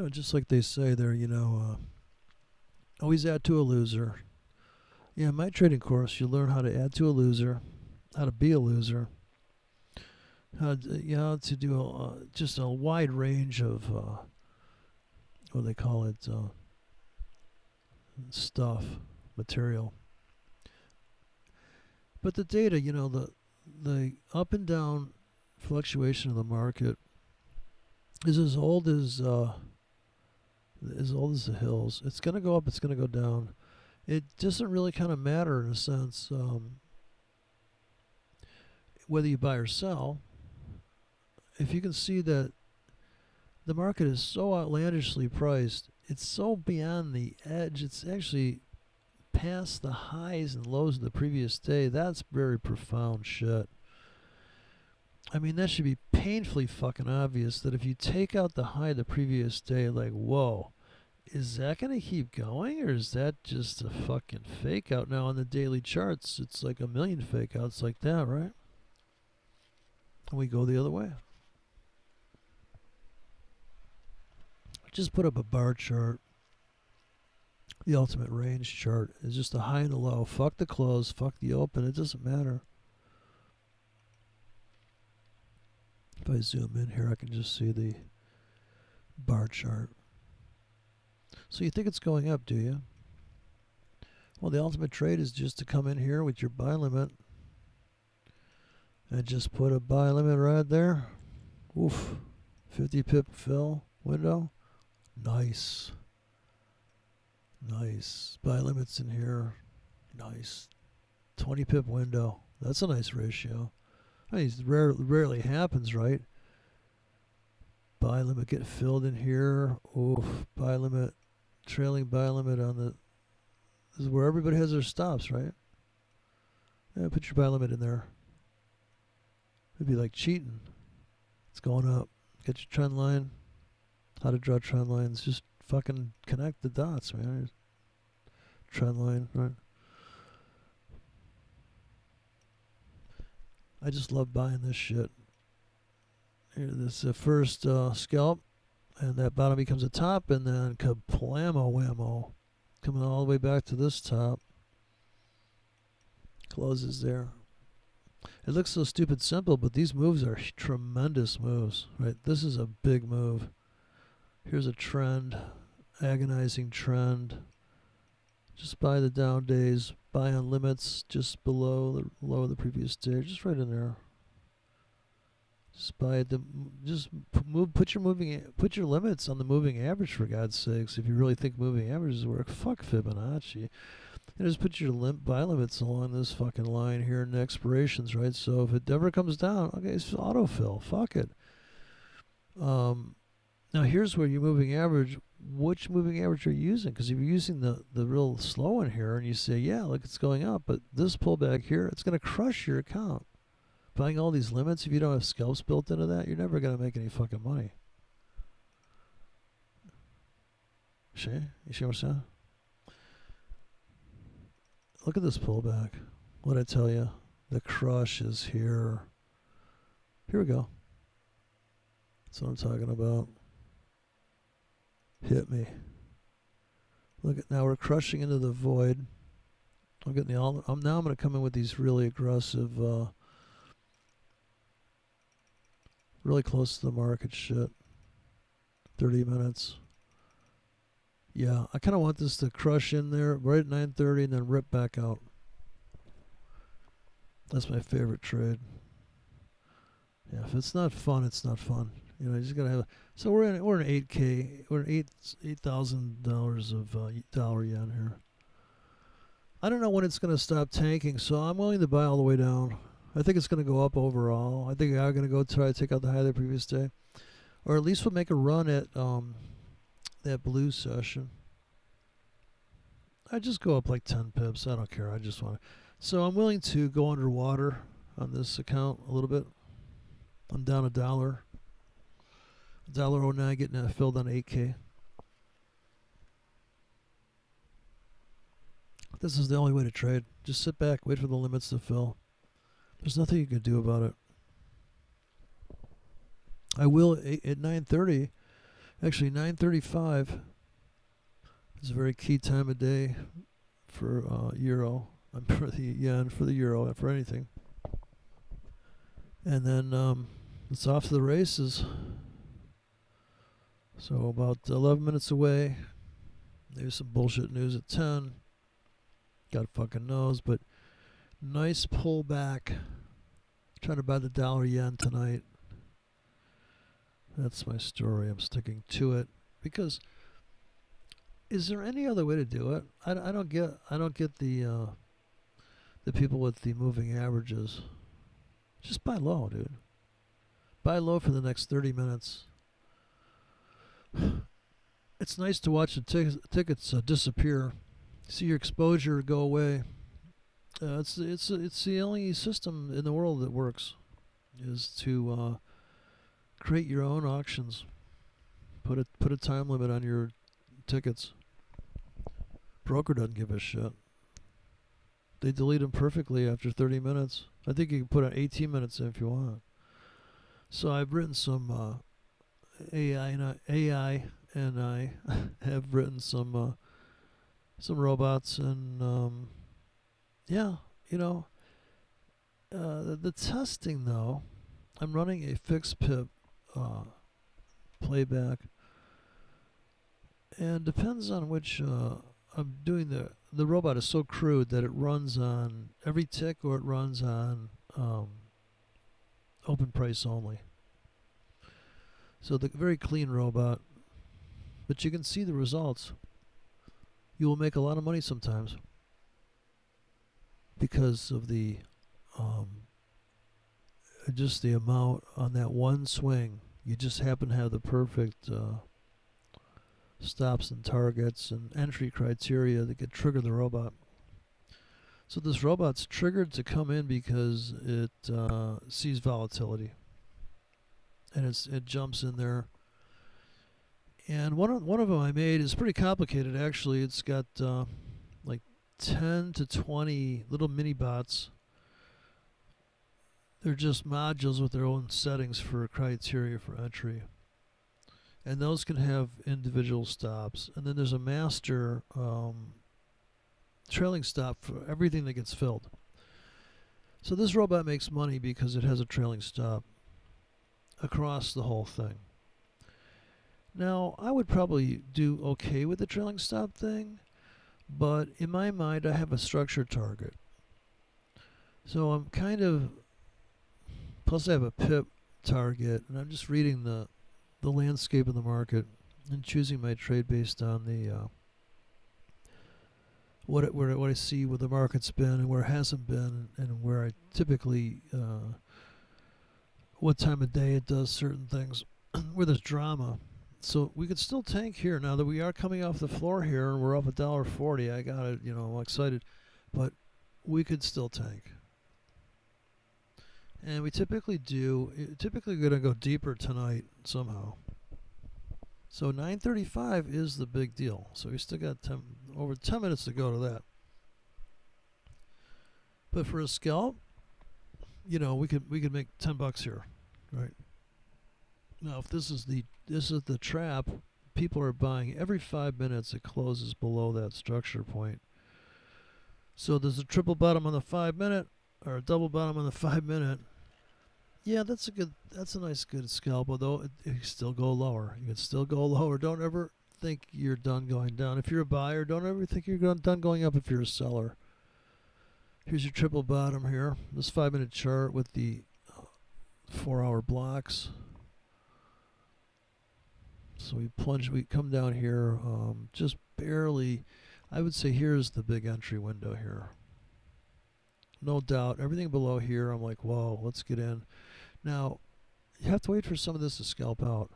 just like they say there, always add to a loser. Yeah, in my trading course, you learn how to add to a loser, how to be a loser, how to do just a wide range of what do they call it, stuff, material. But the data, the up and down fluctuation of the market is as old as the hills. It's going to go up, it's going to go down. It doesn't really kind of matter in a sense whether you buy or sell. If you can see that the market is so outlandishly priced, it's so beyond the edge, it's actually past the highs and lows of the previous day. That's very profound shit. I mean, that should be painfully fucking obvious that if you take out the high of the previous day, like, whoa, is that going to keep going, or is that just a fucking fake out? Now on the daily charts, it's like a million fake outs like that, right? And we go the other way. Just put up a bar chart. The ultimate range chart is just the high and the low. Fuck the close, fuck the open. It doesn't matter. If I zoom in here, I can just see the bar chart. So you think it's going up, do you? Well, the ultimate trade is just to come in here with your buy limit and just put a buy limit right there. Oof. 50 pip fill window. Nice. Nice. Buy limits in here. Nice. 20 pip window. That's a nice ratio. I mean, it rarely happens, right? Buy limit get filled in here. Oof. Buy limit. Trailing buy limit on the... This is where everybody has their stops, right? Yeah, put your buy limit in there. It'd be like cheating. It's going up. Get your trend line. How to draw trend lines. Just fucking connect the dots, man. Trend line, right? I just love buying this shit. Here, this is the first scalp, and that bottom becomes a top, and then kaplamo whammo, coming all the way back to this top. Closes there. It looks so stupid simple, but these moves are tremendous moves, right? This is a big move. Here's a trend, agonizing trend. Just buy the down days, buy on limits just below the low of the previous day, just right in there. Put your limits on the moving average, for God's sakes. If you really think moving averages work, fuck Fibonacci. And just put your buy limits along this fucking line here in the expirations, right? So if it ever comes down, okay, it's autofill. Fuck it. Now here's where your moving average. Which moving average are you using? Because if you're using the real slow one here, and you say, yeah, look, it's going up, but this pullback here, it's going to crush your account. Buying all these limits, if you don't have scalps built into that, you're never going to make any fucking money. See? You see what I'm saying? Look at this pullback. What'd I tell you? The crush is here. Here we go. That's what I'm talking about. Hit me. Look at now we're crushing into the void. I'm getting now I'm going to come in with these really aggressive, really close to the market shit. 30 minutes. Yeah, I kind of want this to crush in there right at 9:30 and then rip back out. That's my favorite trade. Yeah, if it's not fun, it's not fun. You know, you just gotta have. So we're in 8K. We're in $8,000 of dollar yen here. I don't know when it's gonna stop tanking, so I'm willing to buy all the way down. I think it's gonna go up overall. I think I'm gonna go try to take out the high of the previous day, or at least we'll make a run at that blue session. I just go up like 10 pips. I don't care. I just want to. So I'm willing to go underwater on this account a little bit. I'm down $1. $1.09 getting filled on 8K. This is the only way to trade. Just sit back, wait for the limits to fill. There's nothing you can do about it. I will at 9:30. Actually, 9:35 is a very key time of day for euro. For the yen, for the euro, for anything. And then it's off to the races. So about 11 minutes away. Maybe some bullshit news at 10. God fucking knows, but nice pullback. Trying to buy the dollar yen tonight. That's my story. I'm sticking to it because is there any other way to do it? I don't get the people with the moving averages. Just buy low, dude. Buy low for the next 30 minutes. It's nice to watch the tickets disappear. See your exposure go away. It's the only system in the world that works. Is to create your own auctions. Put a time limit on your tickets. Broker doesn't give a shit. They delete them perfectly after 30 minutes. I think you can put 18 minutes in if you want. So I've written some AI and I have written some robots and yeah, you know, the testing though. I'm running a fixed pip playback, and depends on which I'm doing. The robot is so crude that it runs on every tick or it runs on open price only. So the very clean robot, but you can see the results. You will make a lot of money sometimes because of the just the amount on that one swing. You just happen to have the perfect stops and targets and entry criteria that could trigger the robot. So this robot's triggered to come in because it sees volatility, and it jumps in there. And one of them I made is pretty complicated actually. It's got like 10 to 20 little mini bots. They're just modules with their own settings for criteria for entry. And those can have individual stops. And then there's a master trailing stop for everything that gets filled. So this robot makes money because it has a trailing stop across the whole thing. Now, I would probably do okay with the trailing stop thing, but in my mind, I have a structured target. So I'm kind of, plus I have a pip target, and I'm just reading the landscape of the market and choosing my trade based on the what I see where the market's been and where it hasn't been, and where I typically what time of day it does certain things, where there's drama. So we could still tank here now that we are coming off the floor here and we're up $1.40. I got it, I'm excited, but we could still tank. And we typically going to go deeper tonight somehow. So 9:35 is the big deal. So we still got over 10 minutes to go to that. But for a scalp, we could make $10 here, right? Now, if this is the trap, people are buying every 5 minutes. It closes below that structure point. So there's a triple bottom on the 5 minute or a double bottom on the 5 minute. Yeah, that's a nice good scalp. Although it can still go lower. You can still go lower. Don't ever think you're done going down. If you're a buyer, don't ever think you're done going up. If you're a seller. Here's your triple bottom here. This 5 minute chart with the 4 hour blocks. So we come down here just barely. I would say here's the big entry window here. No doubt. Everything below here, I'm like, whoa, let's get in. Now, you have to wait for some of this to scalp out.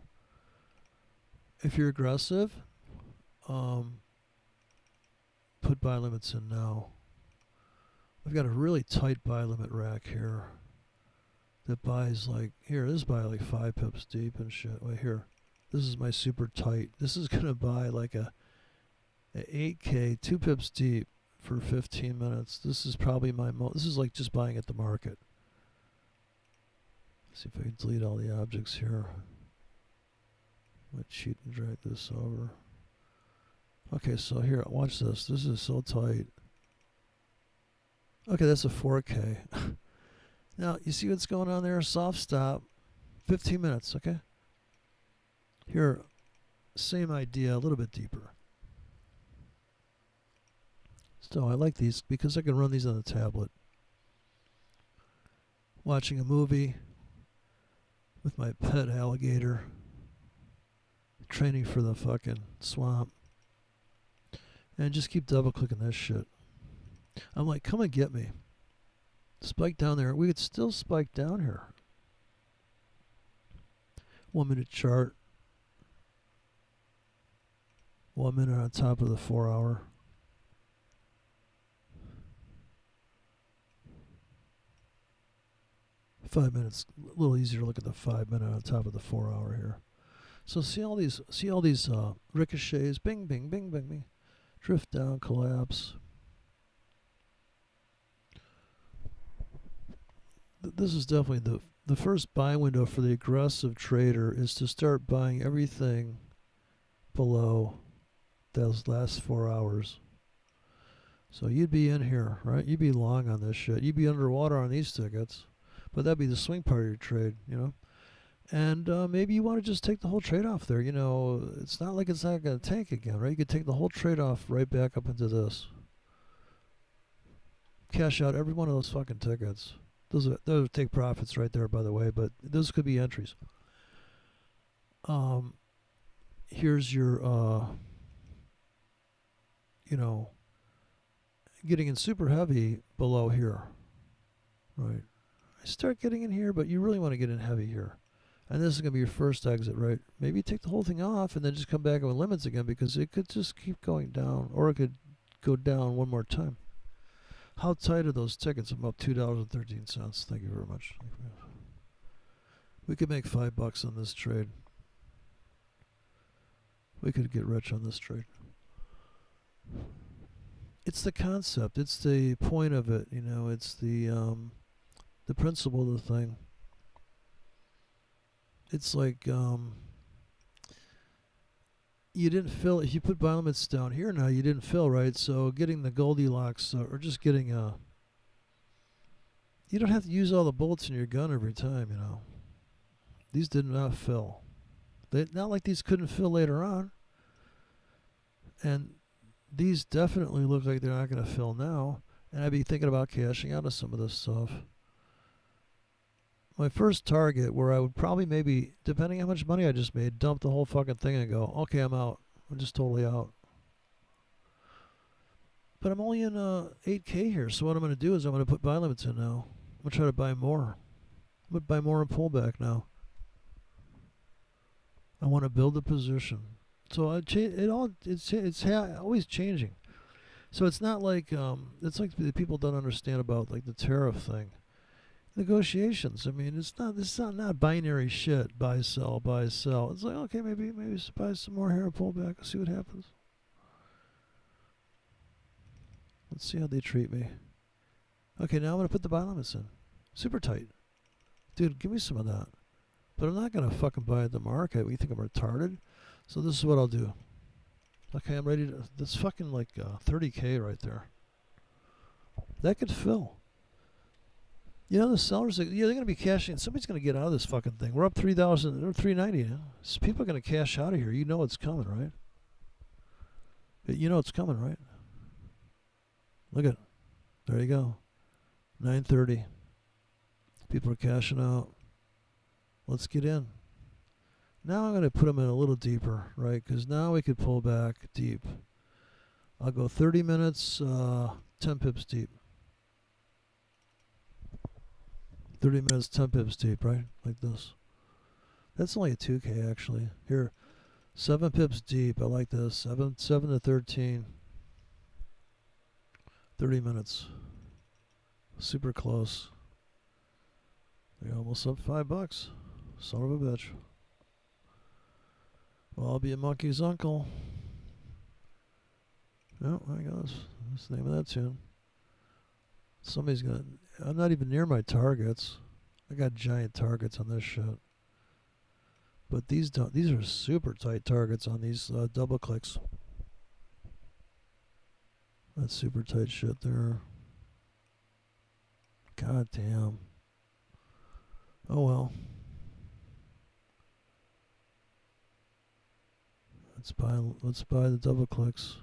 If you're aggressive, put buy limits in now. I've got a really tight buy limit rack here that buys this buy like 5 pips deep and shit. Wait, here. This is my super tight. This is going to buy like a 8K, 2 pips deep for 15 minutes. This is probably this is like just buying at the market. Let's see if I can delete all the objects here. Let's cheat and drag this over. Okay, so here, watch this. This is so tight. Okay, that's a 4K. Now, you see what's going on there? Soft stop. 15 minutes, okay? Here, same idea, a little bit deeper. So I like these because I can run these on the tablet. Watching a movie with my pet alligator. Training for the fucking swamp. And just keep double clicking this shit. I'm like, come and get me. Spike down there. We could still spike down here. 1 minute chart. 1 minute on top of the 4 hour. Five minutes, a little easier to look at the 5 minute on top of the 4 hour here. So see all these ricochets, bing, bing, bing, bing, bing, drift down, collapse. This is definitely the first buy window for the aggressive trader is to start buying everything below those last 4 hours. So you'd be in here, right? You'd be long on this shit. You'd be underwater on these tickets. But that'd be the swing part of your trade, And maybe you want to just take the whole trade off there. It's not like it's not going to tank again, right? You could take the whole trade off right back up into this. Cash out every one of those fucking tickets. Those would take profits right there, by the way, but those could be entries. Here's your, getting in super heavy below here, right? I start getting in here, but you really want to get in heavy here. And this is going to be your first exit, right? Maybe you take the whole thing off and then just come back with limits again because it could just keep going down, or it could go down one more time. How tight are those tickets? I'm up $2.13. Thank you very much. We could make $5 on this trade. We could get rich on this trade. It's the concept. It's the point of it. It's the principle of the thing. It's like you didn't fill. If you put buy limits down here now, you didn't fill, right? So getting the Goldilocks or just getting you don't have to use all the bullets in your gun every time. These did not fill. Not like these couldn't fill later on. And these definitely look like they're not going to fill now. And I'd be thinking about cashing out of some of this stuff. my first target where I would probably maybe, depending on how much money I just made, dump the whole fucking thing and go, okay, I'm out. I'm just totally out. But I'm only in 8K here, so what I'm going to do is I'm going to put buy limits in now. I'm going to try to buy more. I'm going to buy more and pull back now. I want to build a position. So it's always changing. So it's not like it's like the people don't understand about like the tariff thing. Negotiations. I mean, it's not binary shit. Buy, sell, buy, sell. It's like, okay, maybe buy some more here, pull back, see what happens. Let's see how they treat me. Okay, now I'm gonna put the buy limits in. Super tight, dude. Give me some of that. But I'm not gonna fucking buy at the market. You think I'm retarded? So this is what I'll do. Okay, I'm ready to. That's fucking like 30K right there. That could fill. You know, the sellers, they're going to be cashing. Somebody's going to get out of this fucking thing. We're up 3,000 or 390. Huh? So people are going to cash out of here. You know it's coming, right? You know it's coming, right? Look at it. There you go. 9:30. People are cashing out. Let's get in. Now I'm going to put them in a little deeper, right? Because now we could pull back deep. I'll go 30 minutes, 10 pips deep. 30 minutes, 10 pips deep, right? Like this. That's only a 2K, actually. Here, 7 pips deep. I like this. 7 to 13. 30 minutes. Super close. You're almost up $5. Son of a bitch. Well, I'll be a monkey's uncle. Oh, I guess. That's the name of that tune. Somebody's gonna. I'm not even near my targets. I got giant targets on this shit. But these don't. These are super tight targets on these double clicks. That's super tight shit there. God damn. Oh well. Let's buy the double clicks.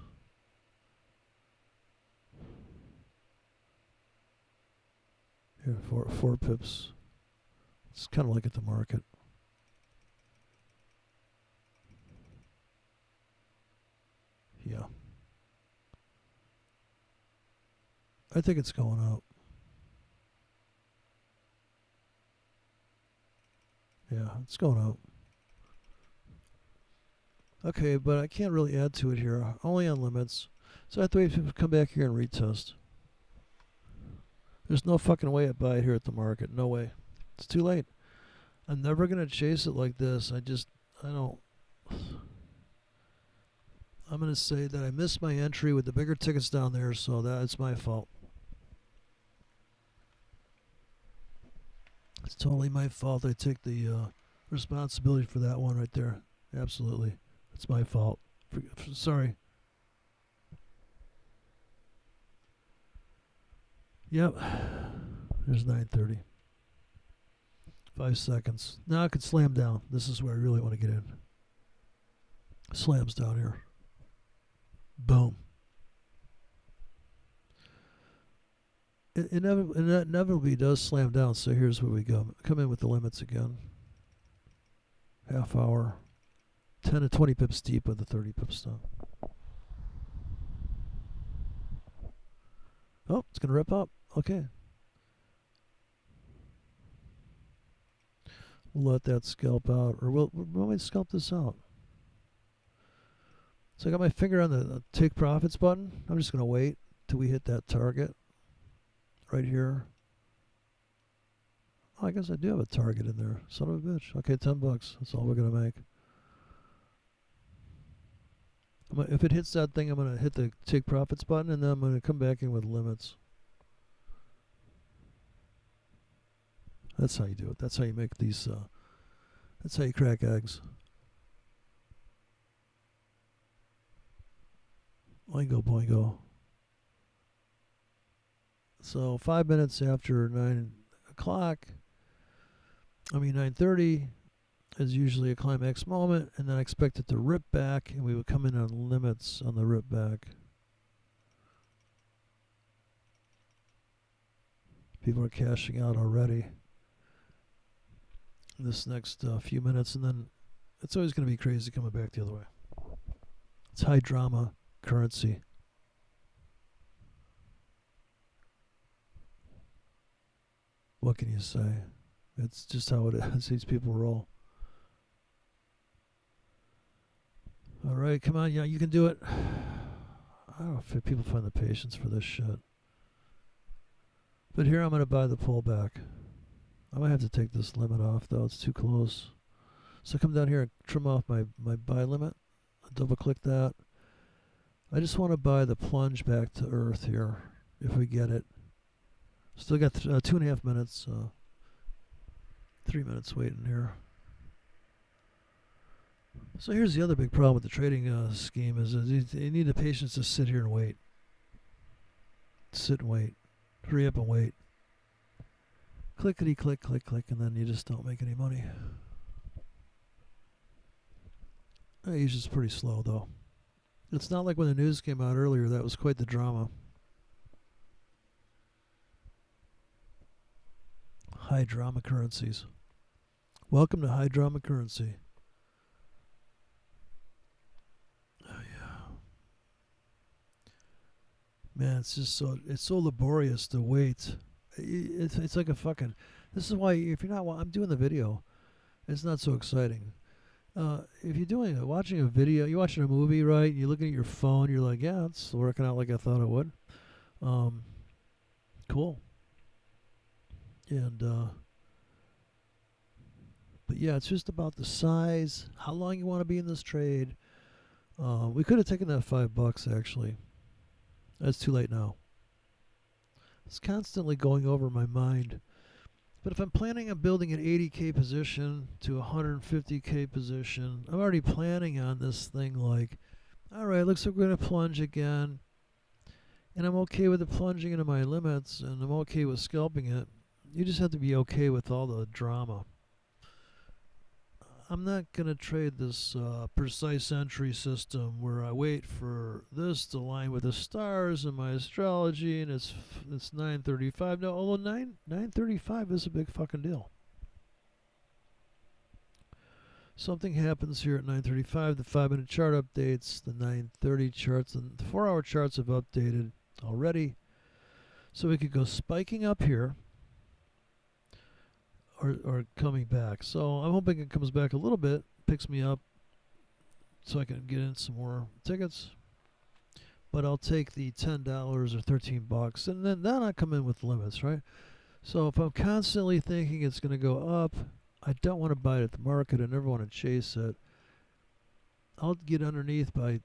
Here, four pips. It's kind of like at the market. Yeah. I think it's going up. Yeah, it's going up. Okay, but I can't really add to it here. Only on limits. So I have to wait for people to come back here and retest. There's no fucking way I buy it here at the market. No way. It's too late. I'm never going to chase it like this. I don't. I'm going to say that I missed my entry with the bigger tickets down there, so that's my fault. It's totally my fault. I take the responsibility for that one right there. Absolutely. It's my fault. Sorry. Yep. There's 9:30. 5 seconds. Now I can slam down. This is where I really want to get in. Slams down here. Boom. It inevitably does slam down, so here's where we go. Come in with the limits again. Half hour. 10 to 20 pips deep with the 30 pip stop. Oh, it's going to rip up. Okay. We'll let that scalp out. Or we'll scalp this out. So I got my finger on the take profits button. I'm just going to wait till we hit that target. Right here. Oh, I guess I do have a target in there. Son of a bitch. Okay, $10. That's all we're going to make. If it hits that thing, I'm going to hit the take profits button, and then I'm going to come back in with limits. That's how you do it. That's how you make these, that's how you crack eggs. Boingo, boingo. So 5 minutes after 9 o'clock, 9:30 is usually a climax moment, and then I expect it to rip back, and we would come in on limits on the rip back. People are cashing out already. this next few minutes, and then it's always going to be crazy coming back the other way. It's high drama currency. What can you say? It's just how it is. These people roll. All right, come on, yeah, you can do it. I don't know if people find the patience for this shit. But here I'm going to buy the pullback. I might have to take this limit off, though. It's too close. So come down here and trim off my buy limit. I'll double click that. I just want to buy the plunge back to earth here, if we get it. Still got 2.5 minutes. 3 minutes waiting here. So here's the other big problem with the trading scheme is you need the patience to sit here and wait. Sit and wait. Hurry up and wait. Clickety click, click, click, and then you just don't make any money. Asia's pretty slow though. It's not like when the news came out earlier. That was quite the drama. High drama currencies. Welcome to high drama currency. Oh yeah. Man, it's just so laborious to wait. It's like a fucking. This is why if you're not, I'm doing the video. It's not so exciting. If you're watching a video, you're watching a movie, right? You're looking at your phone. You're like, yeah, it's working out like I thought it would. Cool. And but yeah, it's just about the size, how long you want to be in this trade. We could have taken that $5 actually. That's too late now. It's constantly going over my mind. But if I'm planning on building an 80K position to a 150K position, I'm already planning on this thing like, all right, looks like we're going to plunge again. And I'm okay with it plunging into my limits, and I'm okay with scalping it. You just have to be okay with all the drama. I'm not going to trade this precise entry system where I wait for this to line with the stars in my astrology and it's 9:35. No, although 9:35 is a big fucking deal. Something happens here at 9:35. The 5-minute chart updates. The 9:30 charts and the 4-hour charts have updated already. So we could go spiking up here. Or coming back. So I'm hoping it comes back a little bit, picks me up, so I can get in some more tickets. But I'll take the $10 or $13, and then I come in with limits, right? So if I'm constantly thinking it's going to go up, I don't want to buy it at the market. I never want to chase it. I'll get underneath by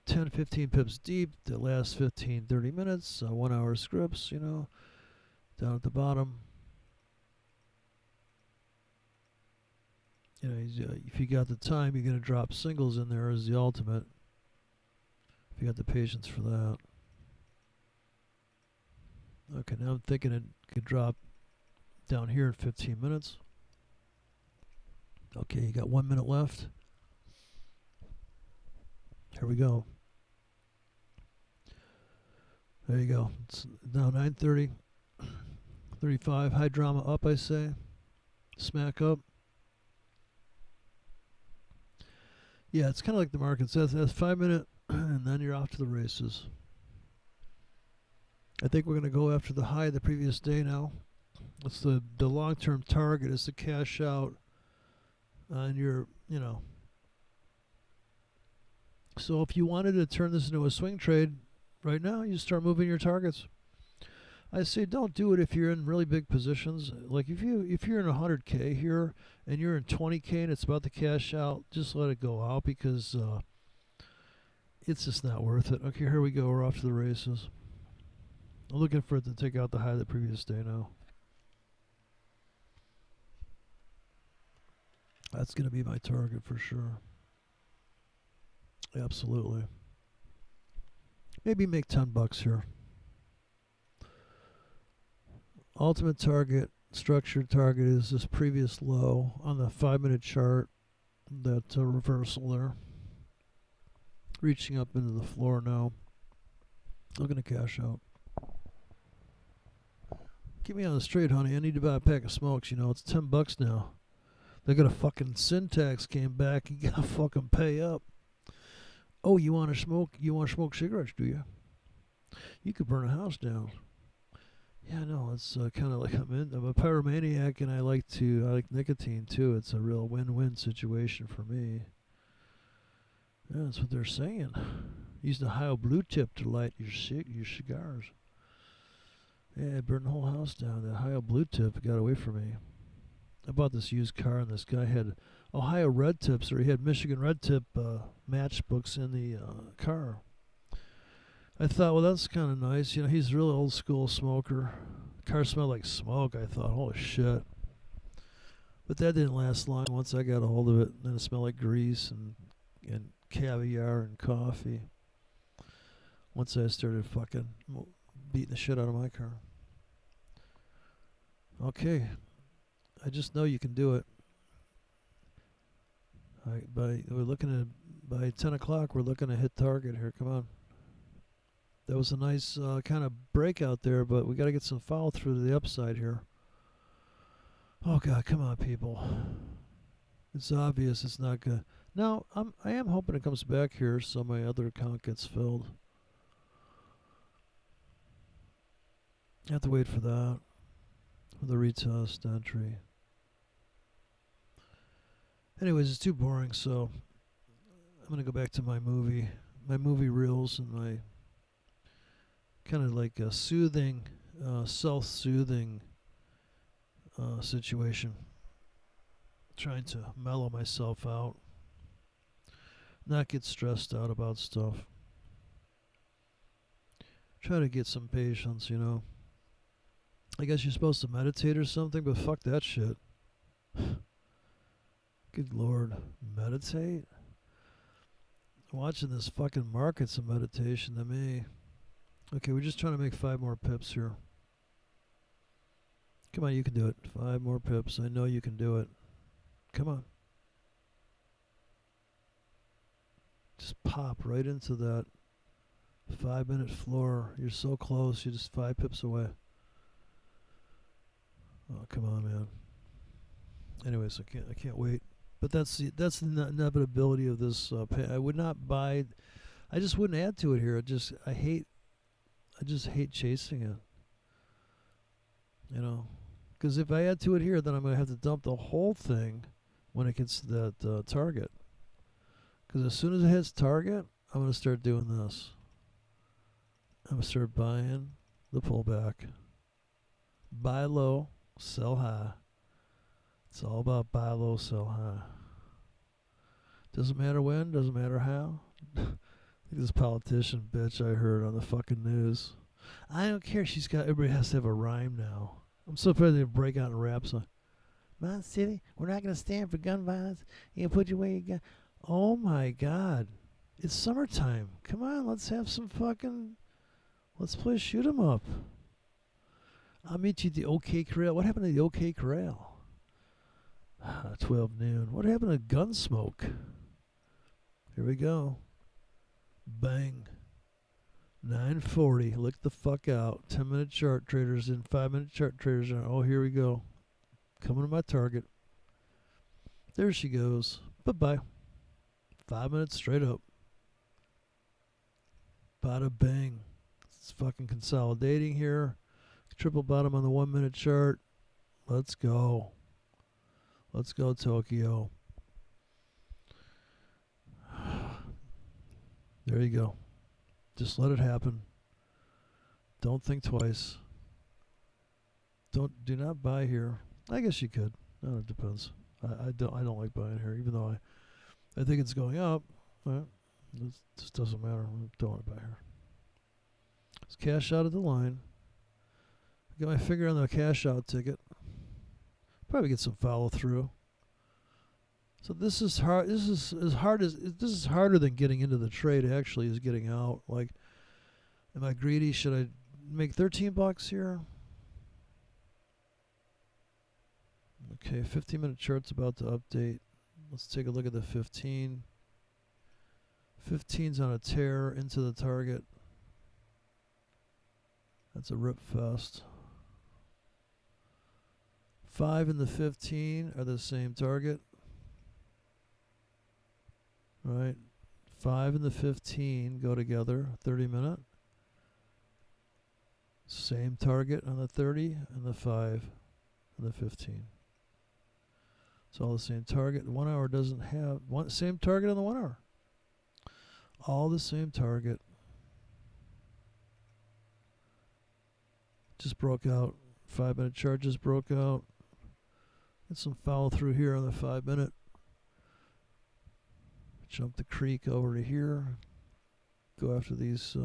10, 15 pips deep that lasts 15, 30 minutes, 1-hour scripts, down at the bottom. If you got the time, you're going to drop singles in there as the ultimate. If you got the patience for that. Okay, now I'm thinking it could drop down here in 15 minutes. Okay, you got 1 minute left. Here we go. There you go. It's now 9:30. 35. High drama up, I say. Smack up. Yeah, it's kind of like the market says. That's 5 minute, and then you're off to the races. I think we're going to go after the high of the previous day now. That's the long-term target is to cash out on your, So if you wanted to turn this into a swing trade right now, you start moving your targets. I say don't do it if you're in really big positions. Like if you're in 100K here and you're in 20K and it's about to cash out, just let it go out because it's just not worth it. Okay, here we go. We're off to the races. I'm looking for it to take out the high of the previous day now. That's going to be my target for sure. Absolutely. Maybe make $10 here. Ultimate target, structured target is this previous low on the 5-minute chart, that reversal there. Reaching up into the floor now. Looking to cash out. Keep me on the straight, honey. I need to buy a pack of smokes. It's $10 now. They got a fucking syntax came back. You gotta fucking pay up. Oh, you want to smoke? You want to smoke cigarettes? Do you? You could burn a house down. Yeah, no, it's kind of like I'm a pyromaniac, and I like nicotine too. It's a real win-win situation for me. Yeah, that's what they're saying. Use the Ohio blue tip to light your cigars. Yeah, I burned the whole house down. The Ohio blue tip got away from me. I bought this used car, and this guy had Ohio red tips, or he had Michigan red tip matchbooks in the car. I thought, well, that's kind of nice. You know, he's a real old school smoker. The car smelled like smoke. I thought, holy shit. But that didn't last long. Once I got a hold of it, then it smelled like grease and caviar and coffee. Once I started fucking beating the shit out of my car. Okay. I just know you can do it. By 10 o'clock, we're looking to hit target here. Come on. That was a nice kind of breakout there, but we got to get some follow through to the upside here. Oh God, come on, people! It's obvious it's not good. Now I am hoping it comes back here, so my other account gets filled. I have to wait for that, for the retest entry. Anyways, it's too boring, so I'm gonna go back to my movie reels and my kind of like a soothing, self-soothing situation. Trying to mellow myself out, not get stressed out about stuff. Try to get some patience, you know. I guess you're supposed to meditate or something, but fuck that shit. Good Lord, meditate? Watching this fucking market's a meditation to me. Okay, we're just trying to make 5 more pips here. Come on, you can do it. 5 more pips. I know you can do it. Come on. Just pop right into that 5-minute floor. You're so close. You're just 5 pips away. Oh, come on, man. Anyways, I can't wait. But that's the inevitability of this. I would not buy. I just wouldn't add to it here. I just hate chasing it. You know, because if I add to it here, then I'm gonna have to dump the whole thing when it gets to that target. Because as soon as it hits target, I'm gonna start doing this. I'm gonna start buying the pullback. Buy low, sell high. It's all about buy low, sell high. Doesn't matter when, doesn't matter how. This politician bitch I heard on the fucking news. I don't care. Everybody has to have a rhyme now. I'm so afraid they break out in rap song. Mon City, we're not going to stand for gun violence. You can put your way your gun. Oh my God. It's summertime. Come on, let's have some fucking. Let's play shoot 'em up. I'll meet you at the OK Corral. What happened to the OK Corral? 12 noon. What happened to Gunsmoke? Here we go. Bang. 9:40. Look the fuck out. 10-minute chart traders in. 5-minute chart traders in. Oh, here we go. Coming to my target. There she goes. Bye-bye. 5 minutes straight up. Bada bang. It's fucking consolidating here. Triple bottom on the 1-minute chart. Let's go. Let's go, Tokyo. There you go. Just let it happen. Don't think twice. Do not buy here. I guess you could. No, it depends. I don't like buying here, even though I think it's going up. Well, it just doesn't matter. I don't want to buy here. Let's cash out of the line. Got my finger on the cash out ticket. Probably get some follow through. So this is hard. This is harder than getting into the trade. Actually, is getting out. Like, am I greedy? Should I make $13 here? Okay, 15-minute chart's about to update. Let's take a look at the 15. 15's on a tear into the target. That's a rip fest. 5 and the 15 are the same target. Right? 5 and the 15 go together, 30-minute. Same target on the 30 and the 5 and the 15. It's all the same target. 1 hour doesn't have same target on the 1 hour. All the same target. Just broke out. 5-minute chart just broke out. Get some follow through here on the 5-minute. Jump the creek over to here. Go after these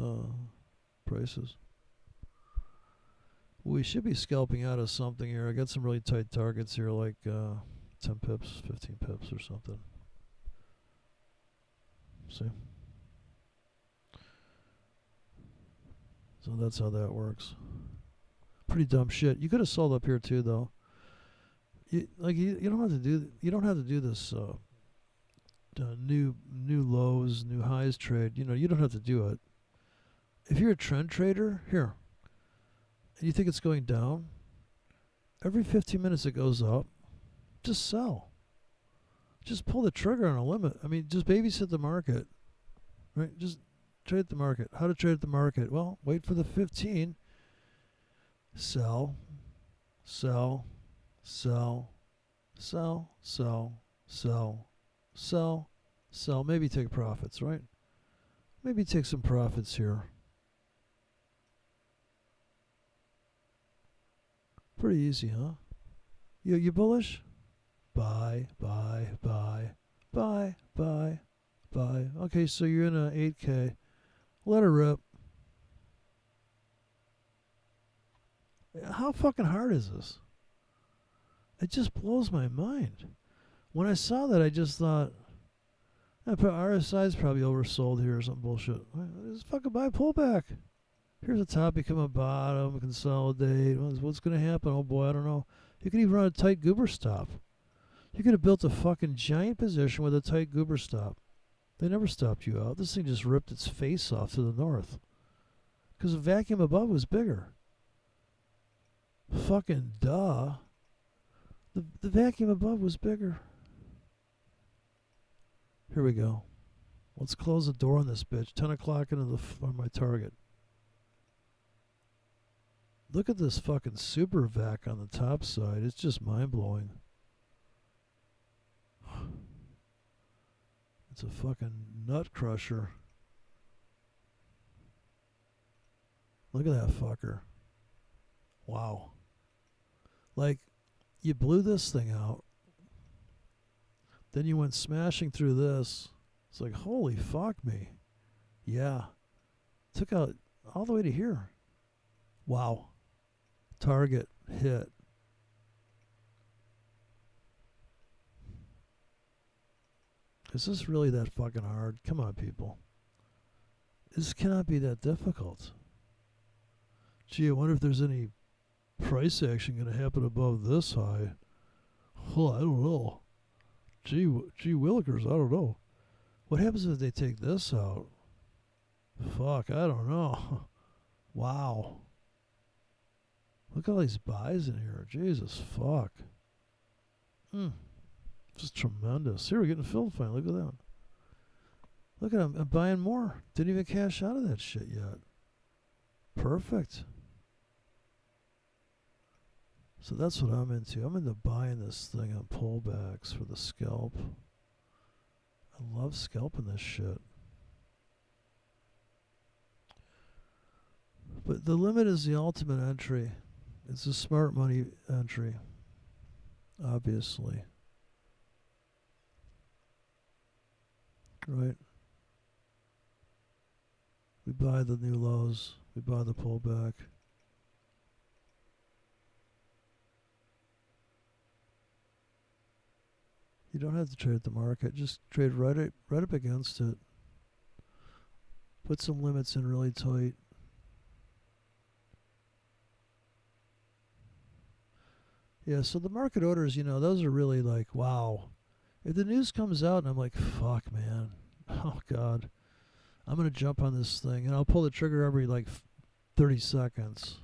prices. We should be scalping out of something here. I got some really tight targets here, like 10 pips, 15 pips or something. See? So that's how that works. Pretty dumb shit. You could have sold up here too, though. You don't have to do this new lows, new highs trade. You don't have to do it. If you're a trend trader, here, and you think it's going down, every 15 minutes it goes up, just sell. Just pull the trigger on a limit. I mean, just babysit the market, right? Just trade the market. How to trade the market? Well, wait for the 15. Sell, sell, sell, sell, sell, sell, sell, sell. Maybe take profits, right? Maybe take some profits here. Pretty easy, huh? You bullish? Buy, buy, buy, buy, buy, buy. Okay, so you're in a 8K. Let her rip. How fucking hard is this? It just blows my mind. When I saw that, I just thought, RSI's probably oversold here or some bullshit. Just fucking buy pullback. Here's a top, become a bottom, consolidate. What's going to happen? Oh boy, I don't know. You could even run a tight goober stop. You could have built a fucking giant position with a tight goober stop. They never stopped you out. This thing just ripped its face off to the north. Because the vacuum above was bigger. Fucking duh. The vacuum above was bigger. Here we go. Let's close the door on this bitch. 10 o'clock into on my target. Look at this fucking super vac on the top side. It's just mind-blowing. It's a fucking nut crusher. Look at that fucker. Wow. Like, you blew this thing out. Then you went smashing through this. It's like, holy fuck me. Yeah. Took out all the way to here. Wow. Target hit. Is this really that fucking hard? Come on, people. This cannot be that difficult. Gee, I wonder if there's any price action going to happen above this high. Well, I don't know. Gee willikers, I don't know. What happens if they take this out? Fuck, I don't know. Wow. Look at all these buys in here. Jesus, fuck. Just tremendous. Here, we're getting filled finally. Look at that. Look at them. I'm buying more. Didn't even cash out of that shit yet. Perfect. So that's what I'm into. I'm into buying this thing on pullbacks for the scalp. I love scalping this shit. But the limit is the ultimate entry. It's a smart money entry. Obviously. Right? We buy the new lows. We buy the pullback. You don't have to trade the market. Just trade right up against it. Put some limits in really tight. Yeah, so the market orders, those are really like, wow. If the news comes out and I'm like, fuck, man. Oh, God. I'm going to jump on this thing. And I'll pull the trigger every, 30 seconds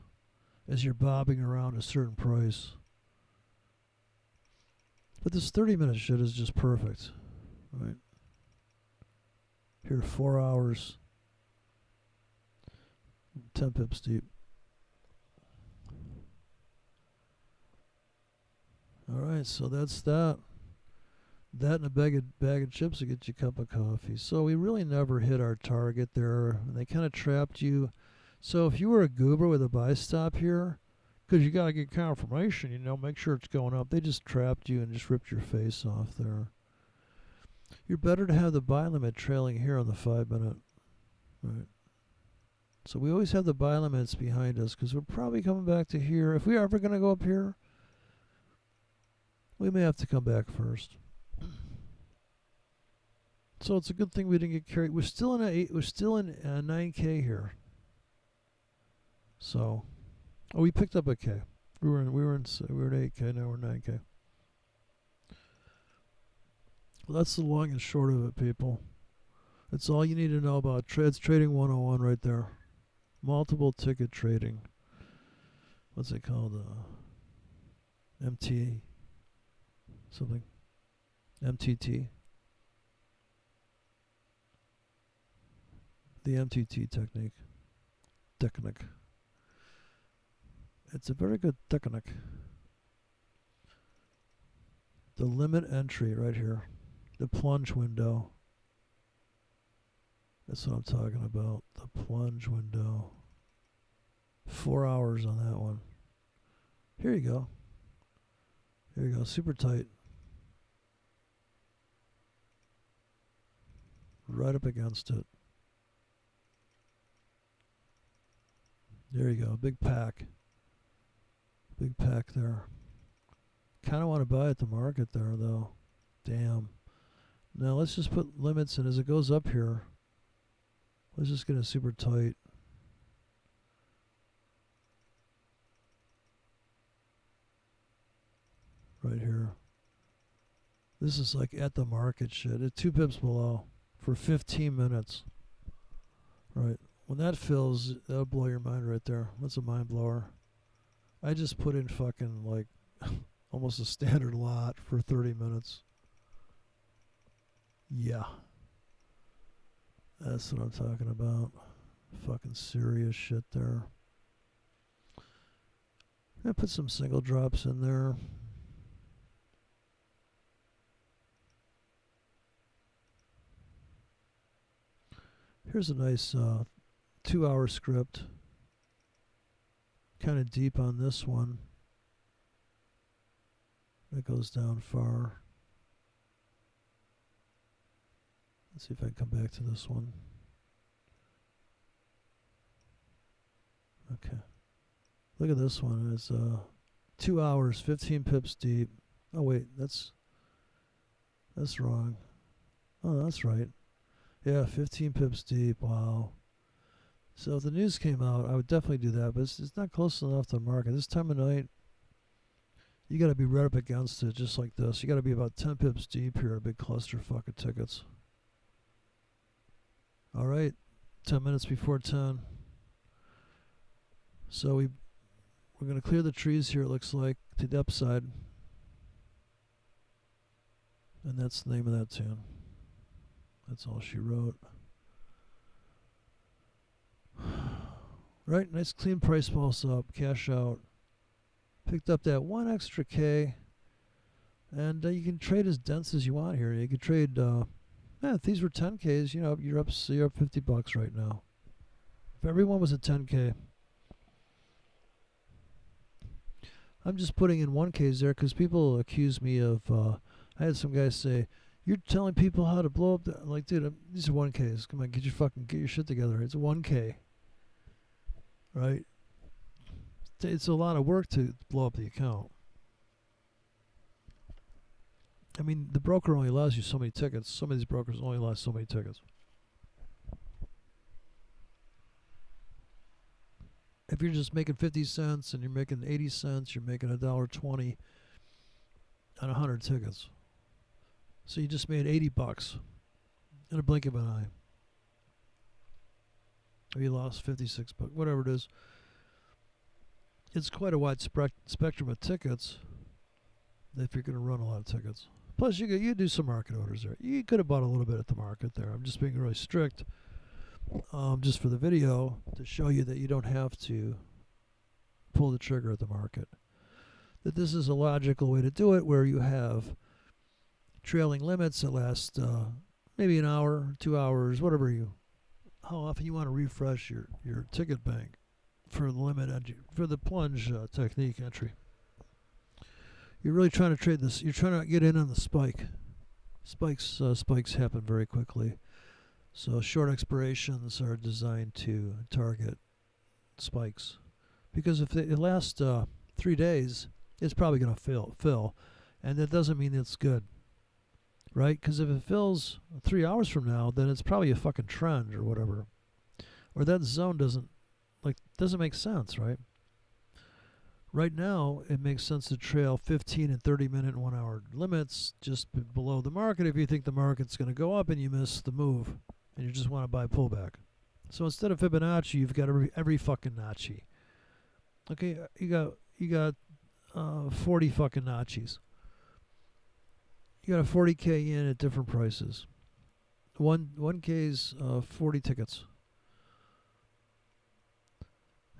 as you're bobbing around a certain price. But this 30-minute shit is just perfect, right? Here, 4 hours, 10 pips deep. All right, so that's that. That and a bag of chips to get you a cup of coffee. So we really never hit our target there. They kind of trapped you. So if you were a goober with a buy stop here, because you got to get confirmation, make sure it's going up. They just trapped you and just ripped your face off there. You're better to have the buy limit trailing here on the 5-minute. Right. So we always have the buy limits behind us because we're probably coming back to here. If we're ever going to go up here, we may have to come back first. So it's a good thing we didn't get carried. We're still in 9K here. So, we picked up a K. We were at 8K. Now we're 9K. Well, that's the long and short of it, people. That's all you need to know about trades. Trading 101 right there. Multiple ticket trading. What's it called? MT something. MTT. The MTT technique. It's a very good technique. The limit entry right here. The plunge window. That's what I'm talking about. The plunge window. 4 hours on that one. Here you go. Here you go. Super tight. Right up against it. There you go. Big pack. Big pack there. Kind of want to buy at the market there, though. Damn. Now let's just put limits in as it goes up here. Let's just get it super tight. Right here. This is like at the market shit. It's 2 pips below for 15 minutes. Right. When that fills, that'll blow your mind right there. That's a mind blower. I just put in fucking like almost a standard lot for 30 minutes. Yeah. That's what I'm talking about. Fucking serious shit there. I put some single drops in there. Here's a nice 2-hour script. Kind of deep on this one. That goes down far. Let's see if I can come back to this one. Okay. Look at this one. It's 2 hours, 15 pips deep. Oh wait, that's wrong. Oh, that's right. Yeah, 15 pips deep. Wow. So if the news came out, I would definitely do that, but it's not close enough to the market. This time of night, you got to be right up against it, just like this. You got to be about 10 pips deep here, a big clusterfuck of tickets. All right, 10 minutes before 10. So we're going to clear the trees here, it looks like, to the upside. And that's the name of that tune. That's all she wrote. Right, nice clean price pulse up, cash out. Picked up that 1 extra K. And you can trade as dense as you want here. You can trade, if these were 10Ks, you're up $50 right now. If everyone was at 10K. I'm just putting in 1Ks there because people accuse me of, I had some guys say, you're telling people how to blow up. I'm like, dude, these are 1Ks. Come on, get your shit together. It's a 1K. Right? It's a lot of work to blow up the account. I mean, the broker only allows you so many tickets. Some of these brokers only allow so many tickets. If you're just making 50 cents and you're making 80 cents, you're making $1.20 on 100 tickets. So you just made $80 in a blink of an eye. Or you lost 56 bucks, whatever it is. It's quite a wide spectrum of tickets. if you're going to run a lot of tickets. Plus, you do some market orders there. You could have bought a little bit at the market there. I'm just being really strict, just for the video to show you that you don't have to pull the trigger at the market. That this is a logical way to do it, where you have trailing limits that last maybe an hour, 2 hours, how often you want to refresh your ticket bank for the limit for the plunge technique entry. You're really trying to trade this. You're trying to get in on the spike. Spikes happen very quickly. So short expirations are designed to target spikes, because if it lasts 3 days, it's probably going to fill, and that doesn't mean it's good, right? Because if it fills 3 hours from now, then it's probably a fucking trend or whatever, or that zone doesn't make sense, right? Right now, it makes sense to trail 15 and 30 minute and 1 hour limits just below the market if you think the market's going to go up and you miss the move and you just want to buy pullback. So instead of Fibonacci, you've got every fucking Nachi. Okay, you got 40 fucking Nachis. You got a 40K in at different prices. 1K's 40 tickets.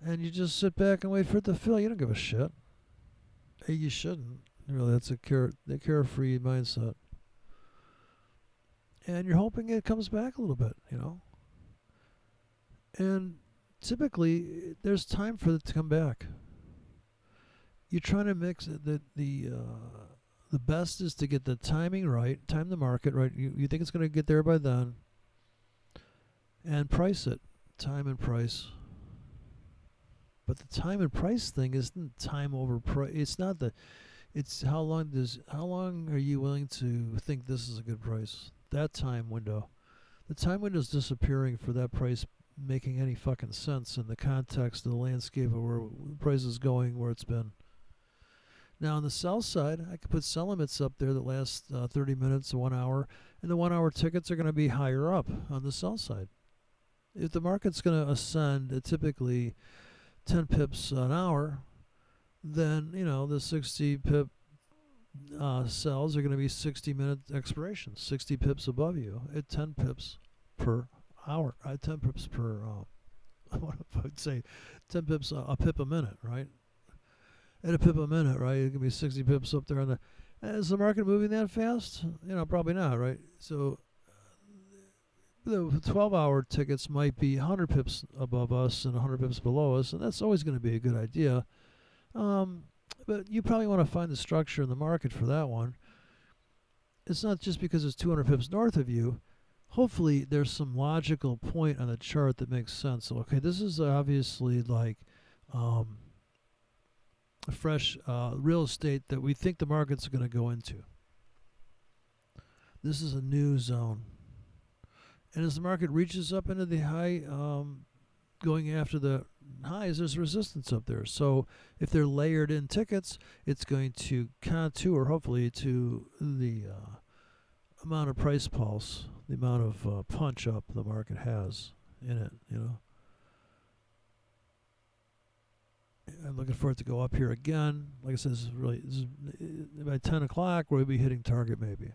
And you just sit back and wait for it to fill. You don't give a shit. Hey, you shouldn't. Really, that's the carefree mindset. And you're hoping it comes back a little bit, And typically, there's time for it to come back. You're trying to mix it. The best is to get the timing right, time the market right. You think it's going to get there by then, and price it. Time and price. But the time and price thing isn't time over price. It's not it's how long are you willing to think this is a good price? That time window. The time window is disappearing for that price making any fucking sense in the context of the landscape of where the price is going, where it's been. Now on the sell side, I could put sell limits up there that last 30 minutes to 1 hour, and the 1 hour tickets are going to be higher up on the sell side. If the market's going to ascend at typically 10 pips an hour, then the 60 pip sells are going to be 60-minute expirations, 60 pips above you at 10 pips per hour, 10 pips per what if I would say 10 pips a pip a minute, right? At a pip a minute, right? It can be 60 pips up there on the. Is the market moving that fast? Probably not, right? So the 12-hour tickets might be 100 pips above us and 100 pips below us, and that's always going to be a good idea. But you probably want to find the structure in the market for that one. It's not just because it's 200 pips north of you. Hopefully, there's some logical point on the chart that makes sense. So, okay, this is obviously like a fresh real estate that we think the market's going to go into. This is a new zone. And as the market reaches up into the high, going after the highs, there's resistance up there. So if they're layered in tickets, it's going to contour, hopefully, to the amount of price pulse, the amount of punch up the market has in it, I'm looking for it to go up here again. Like I said, this is by 10 o'clock, we'll be hitting target maybe.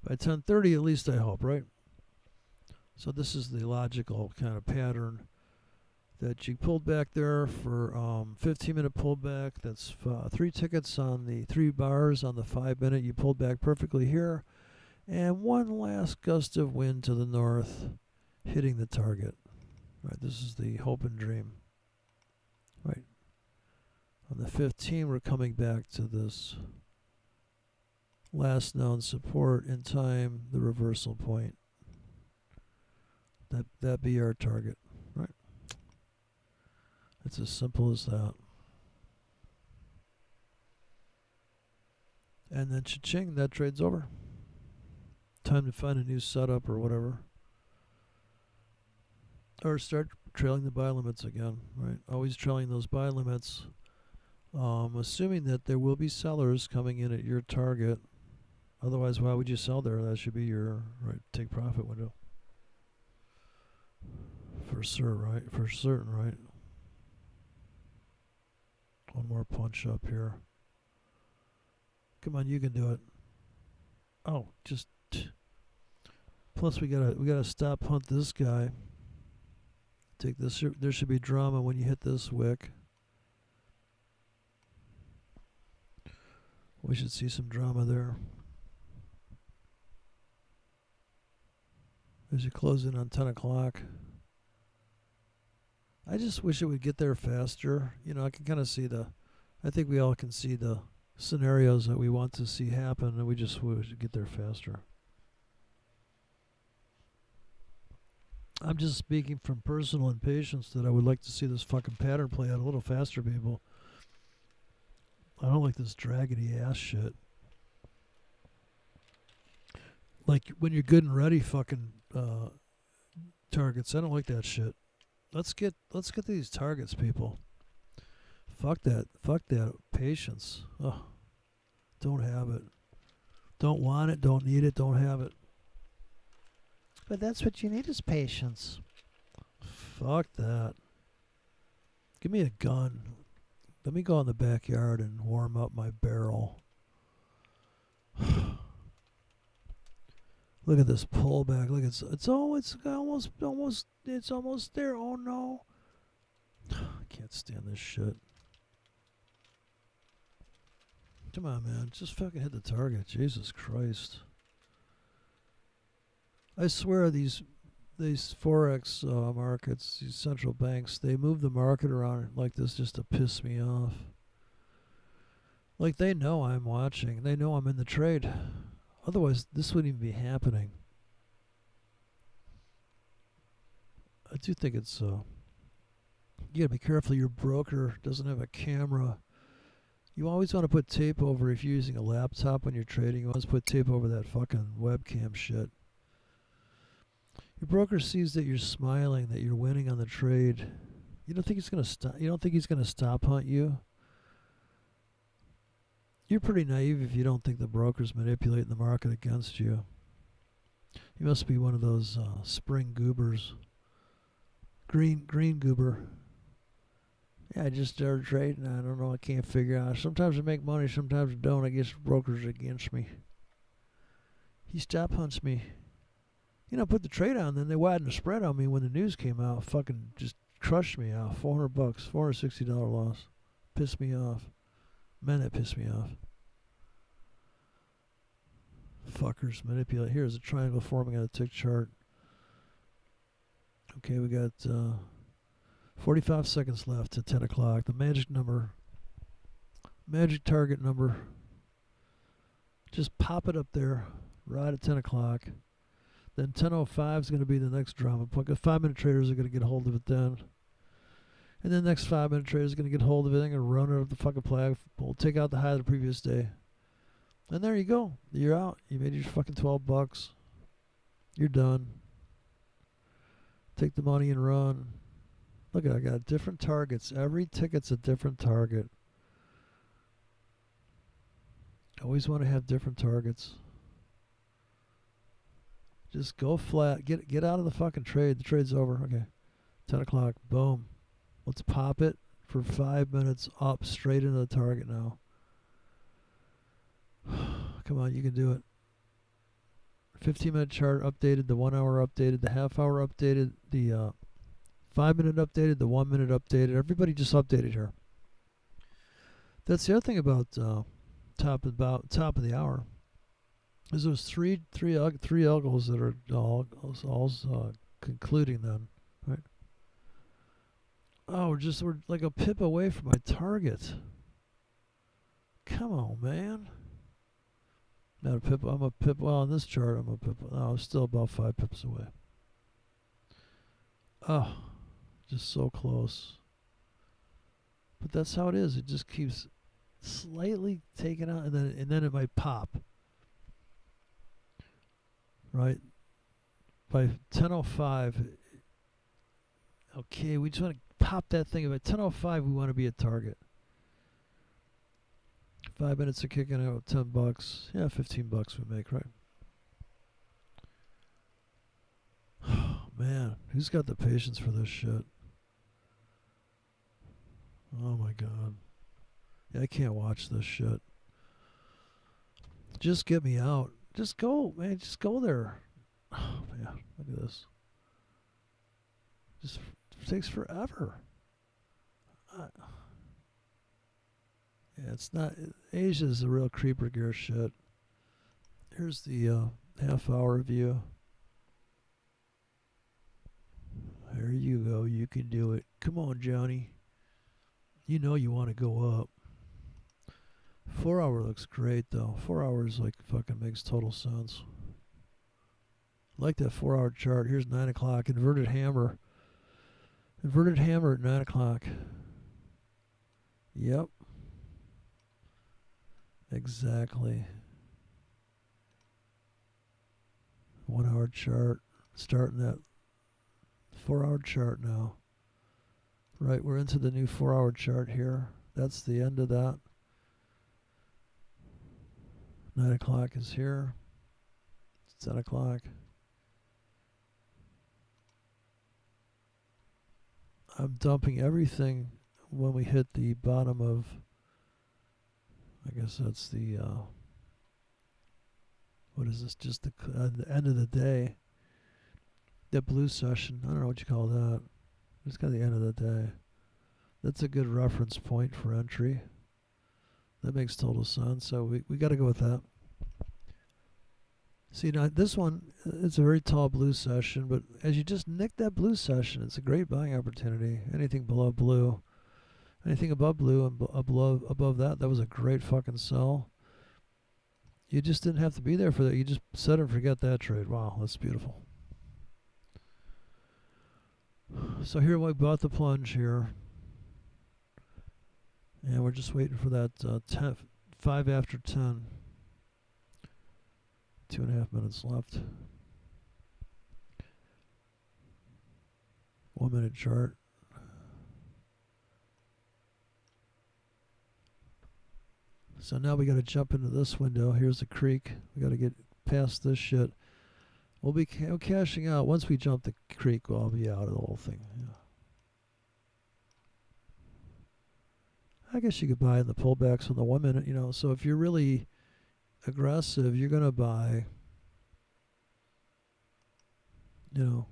By 10:30, at least I hope, right? So this is the logical kind of pattern that you pulled back there for 15-minute pullback. That's 3 tickets on the 3 bars on the 5-minute. You pulled back perfectly here. And one last gust of wind to the north hitting the target. Right, this is the hope and dream. Right. On the 15, we're coming back to this last known support in time, the reversal point. That be our target, right? It's as simple as that. And then cha-ching, that trade's over. Time to find a new setup or whatever. Or start trailing the buy limits again, right? Always trailing those buy limits, assuming that there will be sellers coming in at your target. Otherwise, why would you sell there? That should be your take profit window. For sure, right? For certain, right? One more punch up here. Come on, you can do it. Oh, just plus we gotta stop hunt this guy. Take this. There should be drama when you hit this wick. We should see some drama there. As you close in on 10 o'clock. I just wish it would get there faster. You know, I can kind of see I think we all can see the scenarios that we want to see happen, and we just would get there faster. I'm just speaking from personal impatience that I would like to see this fucking pattern play out a little faster, people. I don't like this draggedy ass shit. Like when you're good and ready fucking targets. I don't like that shit. Let's get these targets, people. Fuck that patience. Oh, don't have it. Don't want it, don't need it, don't have it. But that's what you need is patience. Fuck that. Give me a gun. Let me go in the backyard and warm up my barrel. Look at this pullback. Look, it's almost there. Oh no. I can't stand this shit. Come on, man. Just fucking hit the target. Jesus Christ. I swear these forex markets, these central banks, they move the market around like this just to piss me off. Like they know I'm watching. They know I'm in the trade. Otherwise, this wouldn't even be happening. I do think it's you gotta be careful your broker doesn't have a camera. You always want to put tape over if you're using a laptop when you're trading. You always put tape over that fucking webcam shit. Your broker sees that you're smiling, that you're winning on the trade. You don't think he's gonna stop? You don't think he's gonna stop hunt you? You're pretty naive if you don't think the broker's manipulating the market against you. You must be one of those spring goobers. Green goober. Yeah, I just started trading. I don't know. I can't figure out. Sometimes I make money, sometimes I don't. I guess brokers are against me. He stop hunts me. You know, put the trade on, then they widened the spread on me when the news came out. Fucking just crushed me out. $400, $460 loss. Pissed me off. Man, that pissed me off. Fuckers manipulate. Here's a triangle forming on a tick chart. Okay, we got 45 seconds left to 10 o'clock. The magic number, magic target number. Just pop it up there right at 10 o'clock. Then 10:05 is going to be the next drama point. 5-minute traders are going to get hold of it then. And then the next 5-minute trader is going to get hold of it. They're going to run it up the fucking flag. We'll take out the high of the previous day. And there you go. You're out. You made your fucking $12. You're done. Take the money and run. Look at it. I got different targets. Every ticket's a different target. Always want to have different targets. Just go flat. Get out of the fucking trade. The trade's over. Okay. 10 o'clock. Boom. Let's pop it for 5 minutes up straight into the target now. Come on, you can do it. 15-minute chart updated, the 1 hour updated, the half hour updated, the 5-minute updated, the 1 minute updated. Everybody just updated here. That's the other thing about top of the hour. Is those three algos that are all concluding then, right? Oh, we're like a pip away from my target. Come on, man. Not a pip. I'm a pip. Well, on this chart, I'm a pip. No, I'm still about 5 pips away. Oh, just so close. But that's how it is. It just keeps slightly taking out, and then it might pop. Right? By 10:05, okay, we just want to pop that thing. By 10:05, we want to be at target. 5 minutes of kicking out $10. Yeah, $15 we make, right? Oh, man, who's got the patience for this shit? Oh my God. Yeah, I can't watch this shit. Just get me out. Just go, man. Just go there. Oh, man. Look at this. Just takes forever. Yeah, it's not. Asia's a real creeper gear shit. Here's the half-hour view. There you go. You can do it. Come on, Johnny. You know you want to go up. 4 hour looks great though. 4 hours like fucking makes total sense. Like that 4 hour chart. Here's 9 o'clock. Inverted hammer. Inverted hammer at 9 o'clock. Yep. Exactly. 1 hour chart. Starting that 4 hour chart now. Right, we're into the new 4 hour chart here. That's the end of that. 9 o'clock is here. It's 10 o'clock. I'm dumping everything when we hit the bottom of, I guess that's the, what is this, just the end of the day. That blue session, I don't know what you call that. It's kind of the end of the day. That's a good reference point for entry. That makes total sense. So we got to go with that. See, now this one, it's a very tall blue session, but as you just nick that blue session, it's a great buying opportunity. Anything below blue, anything above blue and above that, that was a great fucking sell. You just didn't have to be there for that. You just set and forget that trade. Wow, that's beautiful. So here we bought the plunge here. And we're just waiting for that 5 after 10. 2.5 minutes left. 1 minute chart. So now we got to jump into this window. Here's the creek. We got to get past this shit. We'll be cashing out. Once we jump the creek, we'll be out of the whole thing. Yeah. I guess you could buy in the pullbacks on the 1 minute, you know. So if you're really aggressive, you're going to buy, you know,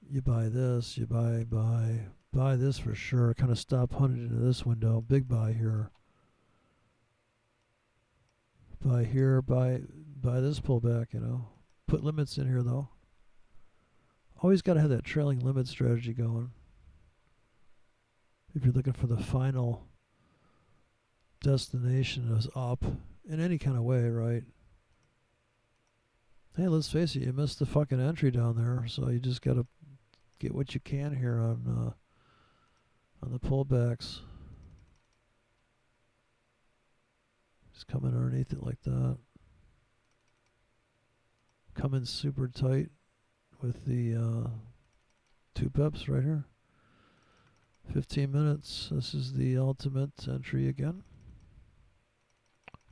you buy this, you buy this for sure. Kind of stop hunting into this window. Big buy here. Buy here, buy this pullback, you know. Put limits in here though. Always got to have that trailing limit strategy going. If you're looking for the final destination is up in any kind of way, right? Hey, let's face it, you missed the fucking entry down there, so you just got to get what you can here on the pullbacks. Just come in underneath it like that. Come in super tight with the 2 pips right here. 15 minutes. This is the ultimate entry again.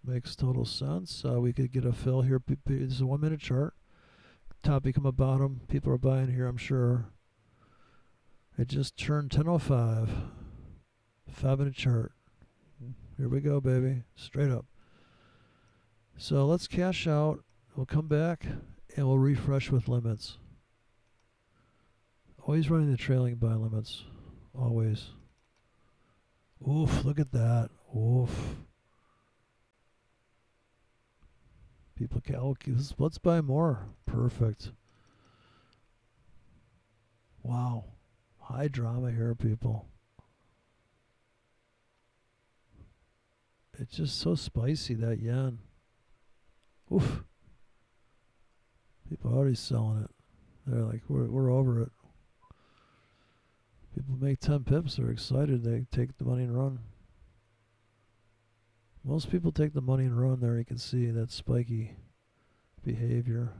Makes total sense. We could get a fill here. This is a 1 minute chart. Top become a bottom. People are buying here, I'm sure. It just turned 10:05. 5 minute chart. Here we go, baby. Straight up. So let's cash out. We'll come back and we'll refresh with limits. Always running the trailing buy limits. Always. Oof, look at that. Oof. People can, okay, let's buy more. Perfect. Wow. High drama here, people. It's just so spicy, that yen. Oof. People are already selling it. They're like, we're over it. People make 10 pips, they're excited, they take the money and run. Most people take the money and run there. You can see that spiky behavior.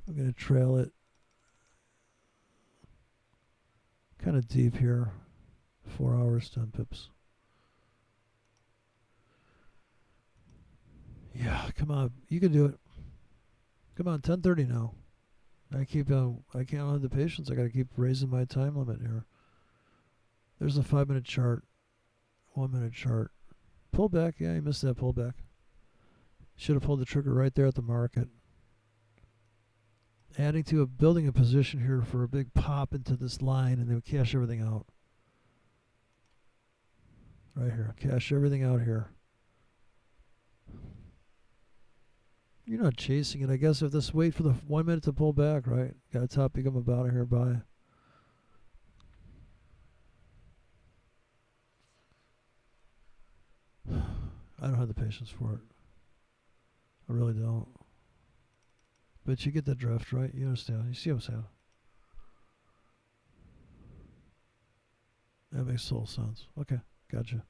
I'm going to trail it kind of deep here. 4 hours, 10 pips. Yeah, come on. You can do it. Come on, 10:30 now. I can't have the patience. I got to keep raising my time limit here. There's a 5 minute chart. 1 minute chart. Pullback, yeah, you missed that pullback. Should have pulled the trigger right there at the market. Adding to building a position here for a big pop into this line, and then cash everything out. Right here, cash everything out here. You're not chasing it. I guess if this wait for the 1 minute to pull back, right? Got a top become about here, buy. I don't have the patience for it. I really don't. But you get the drift, right? You understand. You see what I'm saying? That makes total sense. Okay, gotcha.